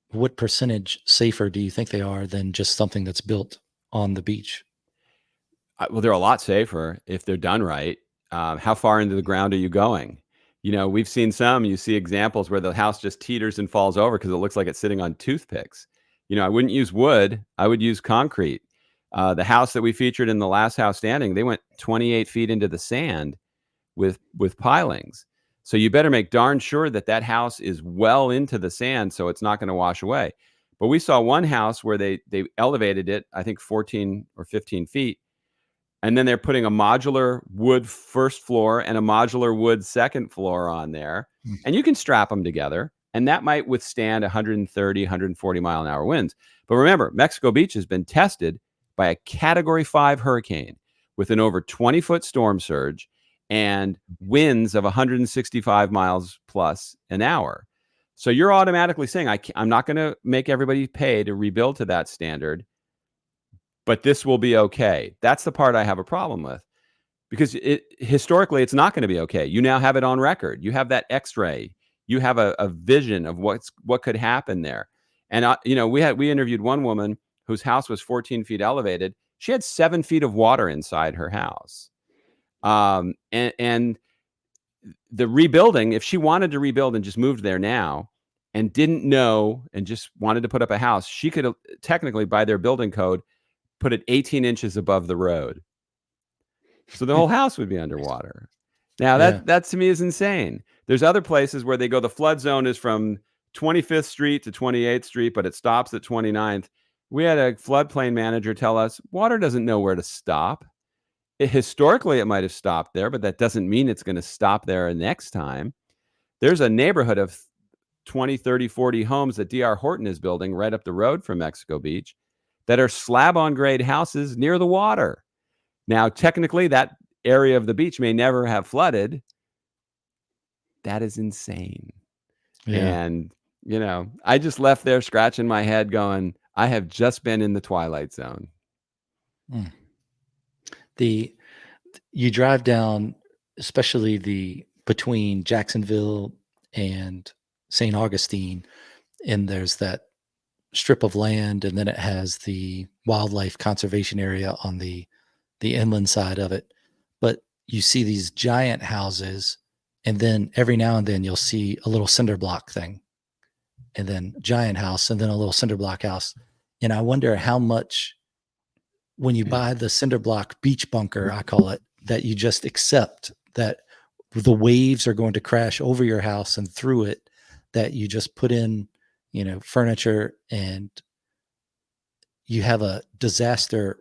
what percentage safer do you think they are than just something that's built on the beach? Well, they're a lot safer if they're done right. How far into the ground are you going? We've seen you see examples where the house just teeters and falls over because it looks like it's sitting on toothpicks. I wouldn't use wood. I would use concrete. The house that we featured in the last house standing, they went 28 feet into the sand with pilings. So you better make darn sure that that house is well into the sand so it's not going to wash away. But we saw one house where they elevated it, I think 14 or 15 feet, and then they're putting a modular wood first floor and a modular wood second floor on there. Mm. And you can strap them together, and that might withstand 130, 140 mile an hour winds. But remember, Mexico Beach has been tested by a Category 5 hurricane with an over 20-foot storm surge and winds of 165 miles plus an hour. So you're automatically saying, I'm not going to make everybody pay to rebuild to that standard, but this will be okay. That's the part I have a problem with, because historically it's not going to be okay. You now have it on record. You have that X-ray. You have a vision of what could happen there. And we interviewed one woman whose house was 14 feet elevated. She had 7 feet of water inside her house. And the rebuilding, if she wanted to rebuild and just moved there now and didn't know and just wanted to put up a house, she could technically, by their building code, put it 18 inches above the road. So the whole house would be underwater. Now Yeah. that to me is insane. There's other places where they go, the flood zone is from 25th Street to 28th Street, but it stops at 29th. We had a floodplain manager tell us water doesn't know where to stop. Historically, it might have stopped there, but that doesn't mean it's going to stop there next time. There's a neighborhood of 20, 30, 40 homes that D.R. Horton is building right up the road from Mexico Beach that are slab-on grade houses near the water. Now, technically, that area of the beach may never have flooded. That is insane. Yeah. And, I just left there scratching my head going, I have just been in the twilight zone. Mm. You drive down, especially between Jacksonville and St. Augustine, and there's that strip of land, and then it has the wildlife conservation area on the inland side of it. But you see these giant houses, and then every now and then you'll see a little cinder block thing, and then giant house, and then a little cinder block house. And I wonder how much, when you buy the cinder block beach bunker, I call it, that you just accept that the waves are going to crash over your house and through it, that you just put in, furniture, and you have a disaster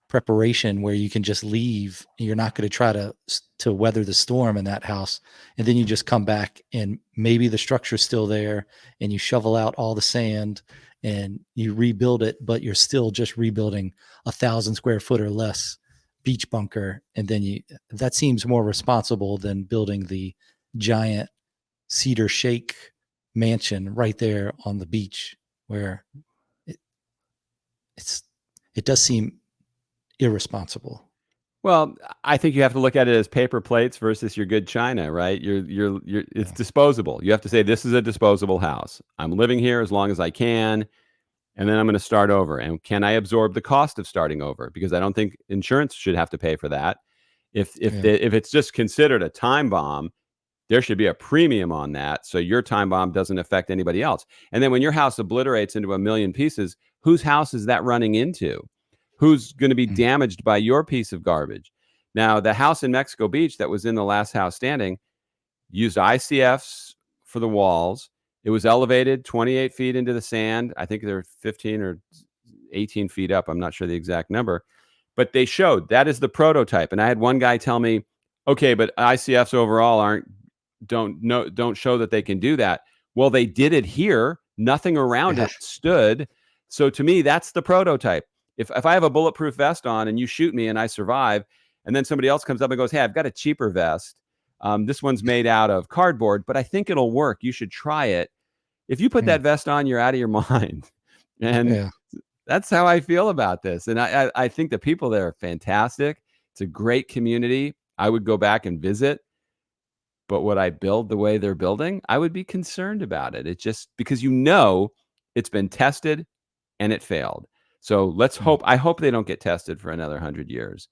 preparation where you can just leave. You're not going to try to weather the storm in that house. And then you just come back and maybe the structure's still there, and you shovel out all the sand and you rebuild it, but you're still just rebuilding 1,000 square foot or less beach bunker. And then that seems more responsible than building the giant cedar shake mansion right there on the beach, where it does seem irresponsible. Well, I think you have to look at it as paper plates versus your good china, right? It's disposable. You have to say, this is a disposable house. I'm living here as long as I can, and then I'm going to start over. And can I absorb the cost of starting over? Because I don't think insurance should have to pay for that. If it's just considered a time bomb, there should be a premium on that, so your time bomb doesn't affect anybody else. And then when your house obliterates into a million pieces, whose house is that running into? Who's going to be Mm. damaged by your piece of garbage? Now, the house in Mexico Beach that was in the last house standing used ICFs for the walls. It was elevated 28 feet into the sand. I think they're 15 or 18 feet up. I'm not sure the exact number, but they showed that is the prototype. And I had one guy tell me, okay, but ICFs overall don't show that they can do that. Well, they did it here. Nothing around Yeah. it stood. So to me, that's the prototype. If I have a bulletproof vest on and you shoot me and I survive, and then somebody else comes up and goes, hey, I've got a cheaper vest. This one's made out of cardboard, but I think it'll work. You should try it. If you put Mm. that vest on, you're out of your mind. And Yeah. that's how I feel about this. And I think the people there are fantastic. It's a great community. I would go back and visit. But would I build the way they're building? I would be concerned about it. It's just because it's been tested and it failed. So let's Mm. hope. I hope they don't get tested for another 100 years,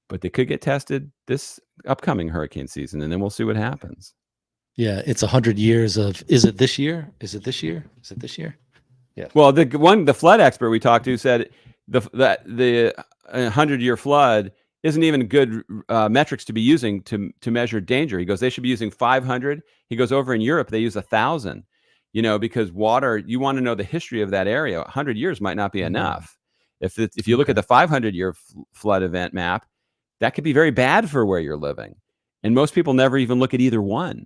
but they could get tested this upcoming hurricane season, and then we'll see what happens. Yeah. It's 100 years of, is it this year? Is it this year? Is it this year? Yeah. Well, the flood expert we talked to said the 100-year flood isn't even good metrics to be using to measure danger. He goes, they should be using 500. He goes, over in Europe, they use 1,000, because water, you want to know the history of that area. 100 years might not be Mm. enough. If you look at Okay. the 500-year flood event map, that could be very bad for where you're living. And most people never even look at either one.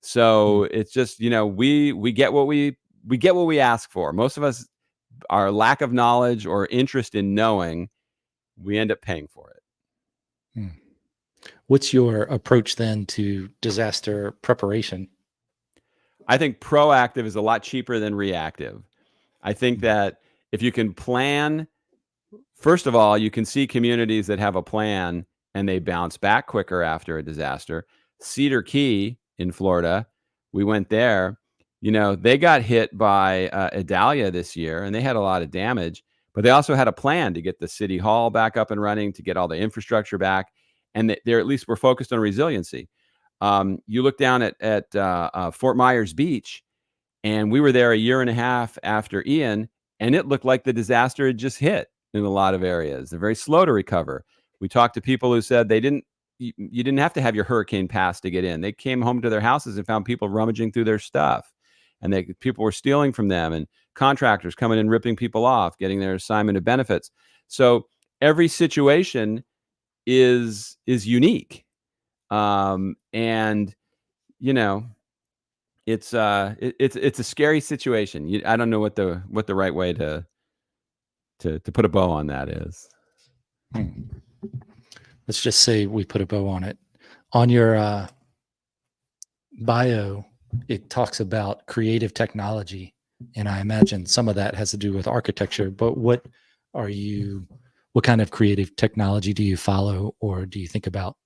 So it's just, we get what we ask for. Most of us, our lack of knowledge or interest in knowing, we end up paying for it. Mm. What's your approach then to disaster preparation? I think proactive is a lot cheaper than reactive. I think Mm. that if you can plan, first of all, you can see communities that have a plan and they bounce back quicker after a disaster. Cedar Key in Florida, we went there. They got hit by Idalia this year and they had a lot of damage, but they also had a plan to get the city hall back up and running, to get all the infrastructure back. And they're at least were focused on resiliency. You look down at Fort Myers Beach, and we were there a year and a half after Ian, and it looked like the disaster had just hit in a lot of areas. They're very slow to recover. We talked to people who said you didn't have to have your hurricane pass to get in. They came home to their houses and found people rummaging through their stuff, and people were stealing from them, and contractors coming and ripping people off, getting their assignment of benefits. So every situation is unique, and it's a scary situation. I don't know what the right way to put a bow on that is. Hmm. Let's just say we put a bow on it. On your bio, it talks about creative technology, and I imagine some of that has to do with architecture. But what kind of creative technology do you follow or do you think about?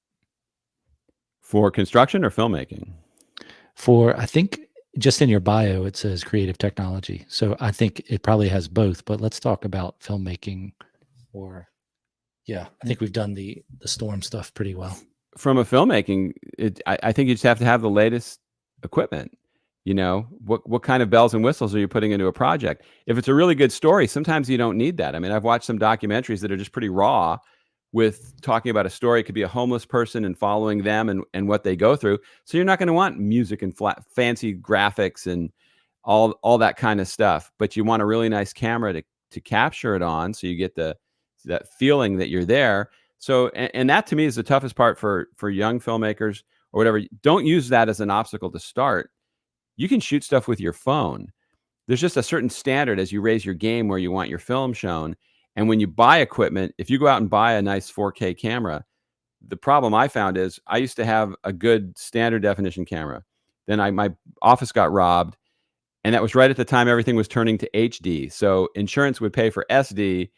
For construction or filmmaking? I think just in your bio, it says creative technology. So I think it probably has both, but let's talk about filmmaking yeah, I think we've done the storm stuff pretty well. From a filmmaking, I think you just have to have the latest equipment. What kind of bells and whistles are you putting into a project? If it's a really good story, sometimes you don't need that. I mean, I've watched some documentaries that are just pretty raw with talking about a story. It could be a homeless person and following them and what they go through. So you're not going to want music and fancy graphics and all that kind of stuff, but you want a really nice camera to capture it on, so you get that feeling that you're there. So, and that to me is the toughest part for young filmmakers or whatever. Don't use that as an obstacle to start. You can shoot stuff with your phone. There's just a certain standard as you raise your game where you want your film shown. And when you buy equipment, if you go out and buy a nice 4K camera, the problem I found is I used to have a good standard definition camera. Then my office got robbed, and that was right at the time everything was turning to HD. So insurance would pay for SD,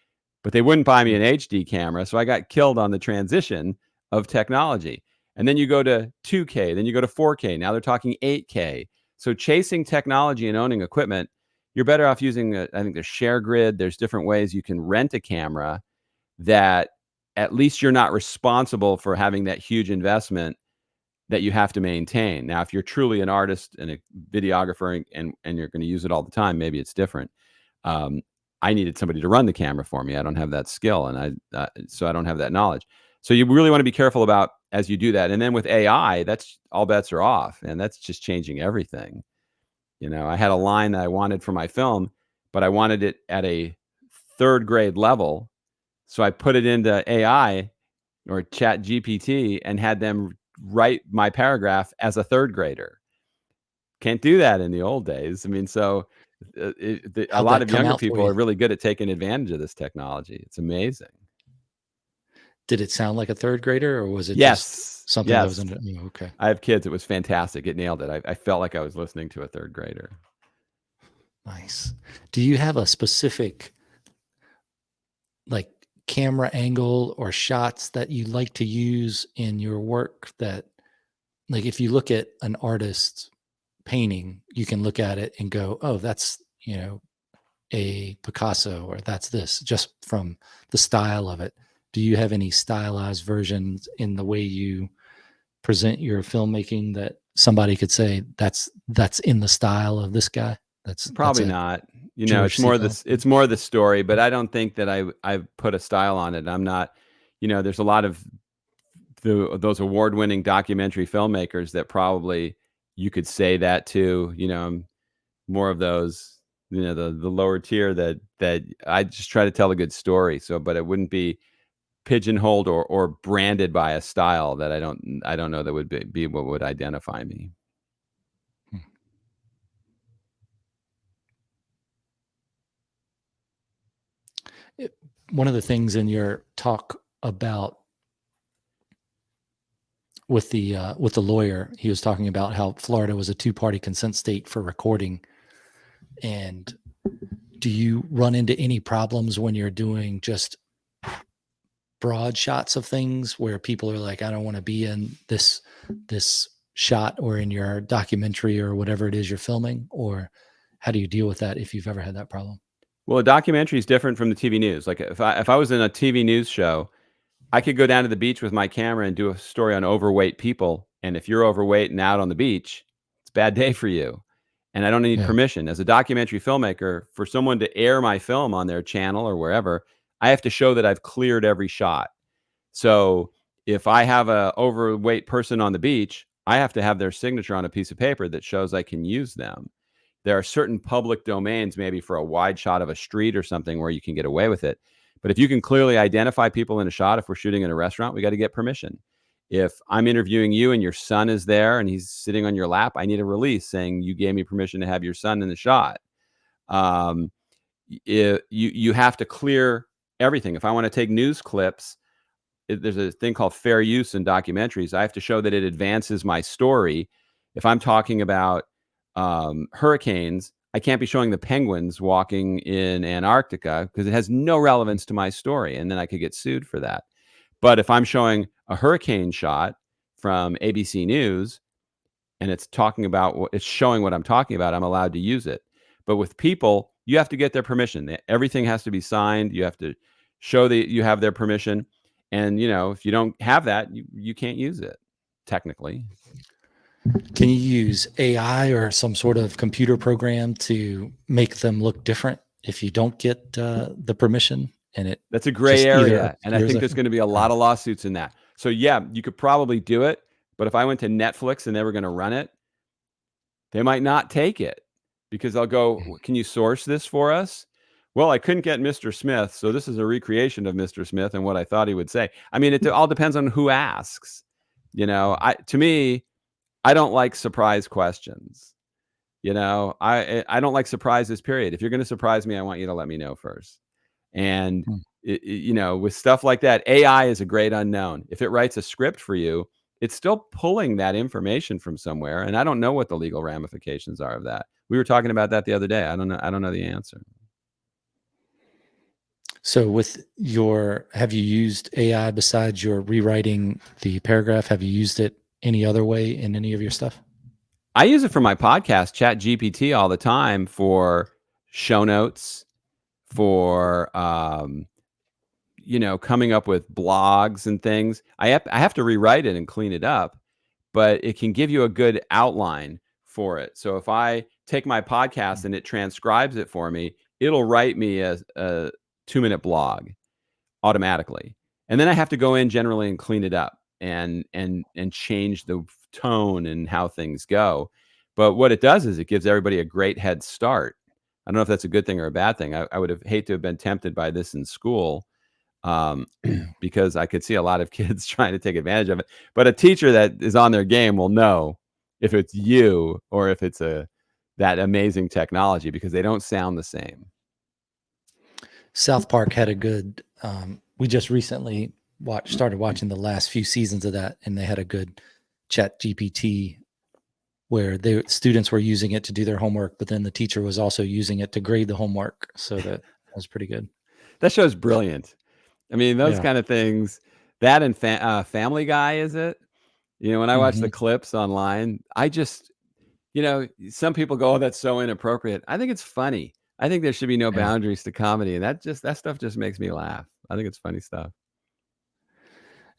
but they wouldn't buy me an HD camera. So I got killed on the transition of technology. And then you go to 2K, then you go to 4K. Now they're talking 8K. So chasing technology and owning equipment, you're better off using, I think there's ShareGrid. There's different ways you can rent a camera that at least you're not responsible for having that huge investment that you have to maintain. Now, if you're truly an artist and a videographer and you're going to use it all the time, maybe it's different. Um, I needed somebody to run the camera for me. I don't have that skill, and so I don't have that knowledge. So you really want to be careful about as you do that. And then with AI, that's all bets are off, and that's just changing everything. I had a line that I wanted for my film, but I wanted it at a third grade level. So I put it into AI or Chat GPT and had them write my paragraph as a third grader. Can't do that in the old days. I mean, so a How'd lot that of come younger out for people you? are really good at taking advantage of this technology. It's amazing. Did it sound like a third grader, or was it just Yes, something that was yes. under okay, I have kids. It was fantastic. It nailed it. I felt like I was listening to a third grader. nice. Do you have a specific, like, camera angle or shots that you like to use in your work that, like, if you look at an artist's painting, you can look at it and go, "Oh, that's, a Picasso," or "That's this," just from the style of it. Do you have any stylized versions in the way you present your filmmaking that somebody could say, "That's in the style of this guy? That's Probably a not. George Siegal." It's more the story, but I don't think that I've put a style on it. I'm not, there's a lot of those award-winning documentary filmmakers that probably you could say that to. I'm more of those, the lower tier that I just try to tell a good story. So, but it wouldn't be pigeonholed or branded by a style that I don't know that would be what would identify me. Hmm. It One of the things in your talk about with the lawyer, he was talking about how Florida was a two-party consent state for recording. And do you run into any problems when you're doing just broad shots of things where people are like, "I don't want to be in this shot or in your documentary or whatever it is you're filming," or how do you deal with that if you've ever had that problem? Well, a documentary is different from the TV news. Like if I was in a TV news show, I could go down to the beach with my camera and do a story on overweight people. And if you're overweight and out on the beach, it's a bad day for you. And I don't need Yeah. permission. As a documentary filmmaker, for someone to air my film on their channel or wherever, I have to show that I've cleared every shot. So if I have a overweight person on the beach, I have to have their signature on a piece of paper that shows I can use them. There are certain public domains, maybe for a wide shot of a street or something, where you can get away with it. But if you can clearly identify people in a shot, if we're shooting in a restaurant, we got to get permission. If I'm interviewing you and your son is there and he's sitting on your lap, I need a release saying you gave me permission to have your son in the shot. Um, you have to clear everything. If I want to take news clips, there's a thing called fair use in documentaries. I have to show that it advances my story. If I'm talking about hurricanes, I can't be showing the penguins walking in Antarctica because it has no relevance to my story, and then I could get sued for that. But if I'm showing a hurricane shot from ABC News and it's talking about it's showing what I'm talking about, I'm allowed to use it. But with people, you have to get their permission. Everything has to be signed. You have to show that you have their permission. And if you don't have that, you can't use it technically. Can you use AI or some sort of computer program to make them look different if you don't get the permission and it That's a gray just either area, and I appears think like there's going to be a lot of lawsuits in that. So yeah, you could probably do it, but if I went to Netflix and they were going to run it, they might not take it because they'll go, "Can you source this for us?" Well, I couldn't get Mr. Smith, so this is a recreation of Mr. Smith and what I thought he would say. I mean, it all depends on who asks. To me, I don't like surprise questions. I don't like surprises. Period. If you're going to surprise me, I want you to let me know first. And Hmm. with stuff like that, AI is a great unknown. If it writes a script for you, it's still pulling that information from somewhere, and I don't know what the legal ramifications are of that. We were talking about that the other day. I don't know. I don't know the answer. So have you used AI besides your rewriting the paragraph? Have you used it any other way in any of your stuff? I use it for my podcast, Chat GPT, all the time for show notes, for coming up with blogs and things. I have to rewrite it and clean it up. but it can give you a good outline for it. So if I take my podcast and it transcribes it for me, it'll write me a 2-minute blog automatically. And then I have to go in generally and clean it up and change the tone and how things go. But what it does is it gives everybody a great head start. I don't know if that's a good thing or a bad thing. I would have hate to have been tempted by this in school, Yeah. because I could see a lot of kids trying to take advantage of it. But a teacher that is on their game will know if it's you or if it's that amazing technology, because they don't sound the same. South Park had a good. We just recently started watching the last few seasons of that, and they had a good Chat GPT where students were using it to do their homework, but then the teacher was also using it to grade the homework. So that was pretty good. That show's brilliant. I mean, those Yeah. kind of things. That and Family Guy, is it? When I watch the Mhm. clips online, I just, some people go, "Oh, that's so inappropriate." I think it's funny. I think there should be no Yeah. boundaries to comedy, and that stuff just makes me laugh. I think it's funny stuff.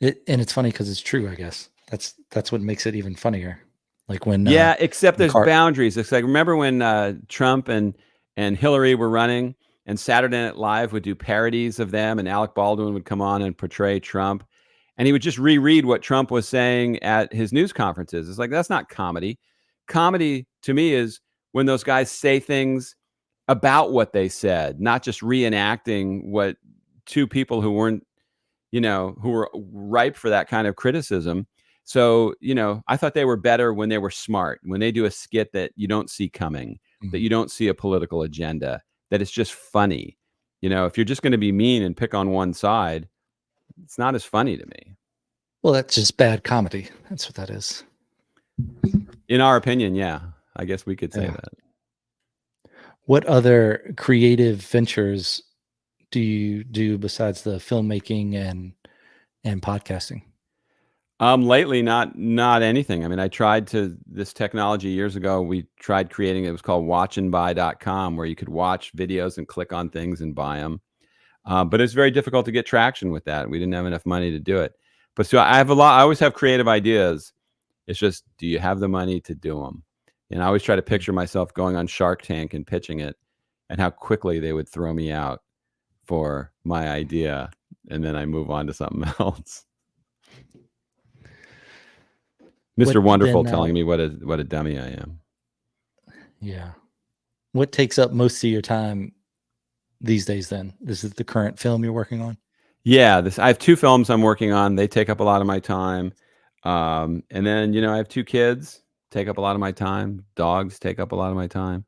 And it's funny because it's true, I guess. That's what makes it even funnier. Like when Yeah, except the there's car. boundaries. It's like, remember when Trump and Hillary were running, and Saturday Night Live would do parodies of them, and Alec Baldwin would come on and portray Trump, and he would just reread what Trump was saying at his news conferences. It's like, that's not comedy. Comedy to me is when those guys say things about what they said, not just reenacting what two people who weren't, who were ripe for that kind of criticism. So, I thought they were better when they were smart, when they do a skit that you don't see coming, that Mhm. you don't see a political agenda, that it's just funny. If you're just going to be mean and pick on one side, it's not as funny to me. Well, that's just bad comedy. That's what that is. In our opinion, yeah, I guess we could say Yeah. that. What other creative ventures do you do besides the filmmaking and podcasting? Lately, not anything. I mean, I tried this technology years ago. We tried creating it was called watchandbuy.com, where you could watch videos and click on things and buy them. But it's very difficult to get traction with that. We didn't have enough money to do it. But so I have a lot. I always have creative ideas. It's just, do you have the money to do them? And I always try to picture myself going on Shark Tank and pitching it, and how quickly they would throw me out for my idea, and then I move on to something else. Mr. What Wonderful then? telling me what a dummy I am. Yeah. What takes up most of your time these days? Then this is the current film you're working on. Yeah, I have 2 films I'm working on. They take up a lot of my time. And then, I have 2 kids, take up a lot of my time. Dogs take up a lot of my time.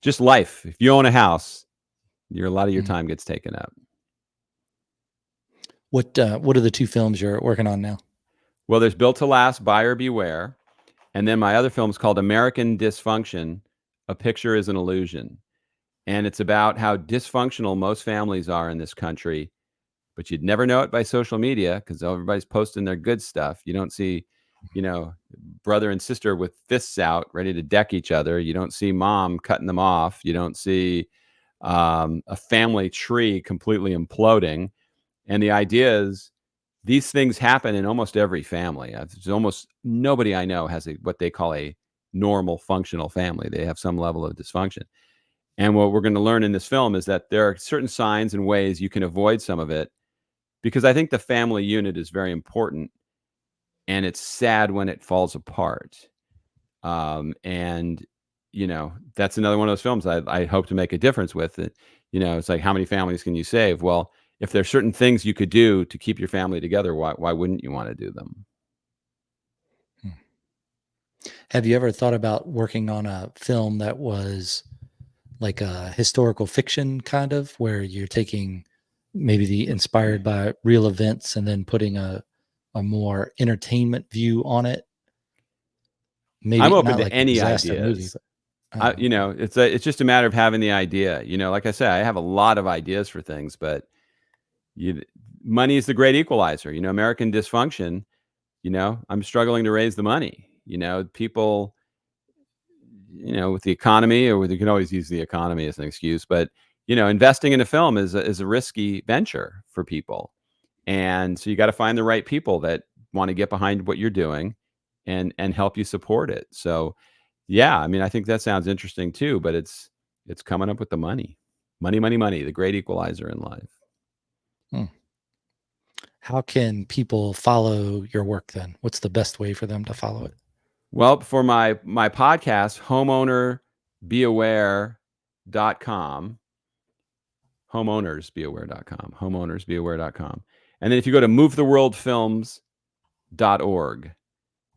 Just life. If you own a house, a lot of your Mhm. time gets taken up. What are the two films you're working on now? Well, there's Built to Last, Buyer Beware. And then my other film is called American Dysfunction, A Picture is an Illusion. And it's about how dysfunctional most families are in this country, but you'd never know it by social media because everybody's posting their good stuff. You don't see, brother and sister with fists out ready to deck each other. You don't see mom cutting them off. You don't see a family tree completely imploding. And the idea is these things happen in almost every family. There's almost nobody I know has what they call a normal functional family. They have some level of dysfunction. And what we're going to learn in this film is that there are certain signs and ways you can avoid some of it, because I think the family unit is very important, and it's sad when it falls apart. And that's another one of those films I hope to make a difference with. It, it's like, how many families can you save? Well, if there's certain things you could do to keep your family together, why wouldn't you want to do them? Hmm. Have you ever thought about working on a film that was like a historical fiction kind of, where you're taking maybe the inspired by real events and then putting a more entertainment view on it? I'm Maybe open not to like a any disaster movie, ideas. but okay. It's just a matter of having the idea. Like I said, I have a lot of ideas for things, but you, money is the great equalizer. American dysfunction. I'm struggling to raise the money. People, with the economy, or you can always use the economy as an excuse, but investing in a film is a risky venture for people, and so you got to find the right people that want to get behind what you're doing, and help you support it. So yeah, I mean, I think that sounds interesting too, but it's coming up with the money. Money, money, money, the great equalizer in life. Hmm. How can people follow your work then? What's the best way for them to follow it? Well, for my podcast, homeownerbeaware.com, homeownersbeaware.com. And then if you go to movetheworldfilms.org,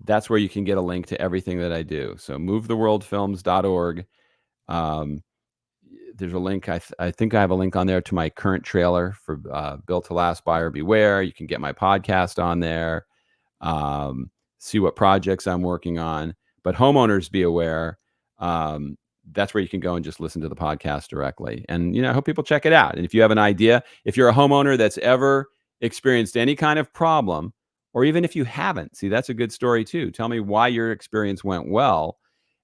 that's where you can get a link to everything that I do. So movetheworldfilms.org. There's a link. I think I have a link on there to my current trailer for Built to Last, Buyer Beware. You can get my podcast on there, see what projects I'm working on. But Homeowners Be Aware, that's where you can go and just listen to the podcast directly. And, I hope people check it out. And if you have an idea, if you're a homeowner that's ever experienced any kind of problem, or even if you haven't, see, that's a good story too. Tell me why your experience went well.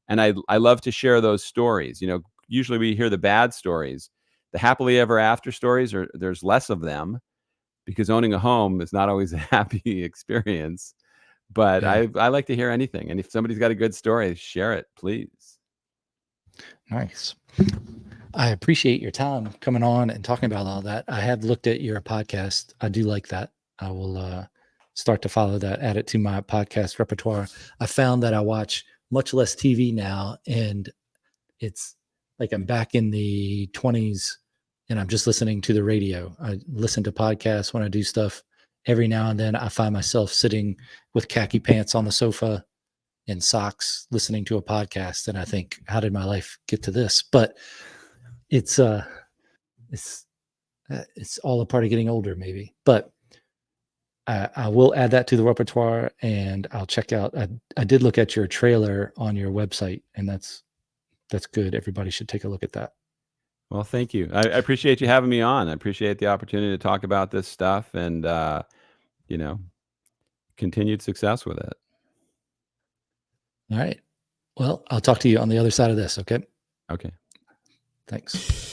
And I love to share those stories. Usually we hear the bad stories. The happily ever after stories, there's less of them because owning a home is not always a happy experience. But Yeah. I like to hear anything. And if somebody's got a good story, share it, please. Nice. I appreciate your time coming on and talking about all that. I have looked at your podcast. I do like that. I will start to follow that, add it to my podcast repertoire. I found that I watch much less TV now, and it's like I'm back in the 20s and I'm just listening to the radio. I listen to podcasts when I do stuff. Every now and then I find myself sitting with khaki pants on the sofa and socks listening to a podcast, and I think, how did my life get to this? But it's all a part of getting older, maybe. But I will add that to the repertoire, and I'll check out. I did look at your trailer on your website, and that's good. Everybody should take a look at that. Well, thank you. I appreciate you having me on. I appreciate the opportunity to talk about this stuff and, continued success with it. All right. Well, I'll talk to you on the other side of this. Okay. Okay. Thanks.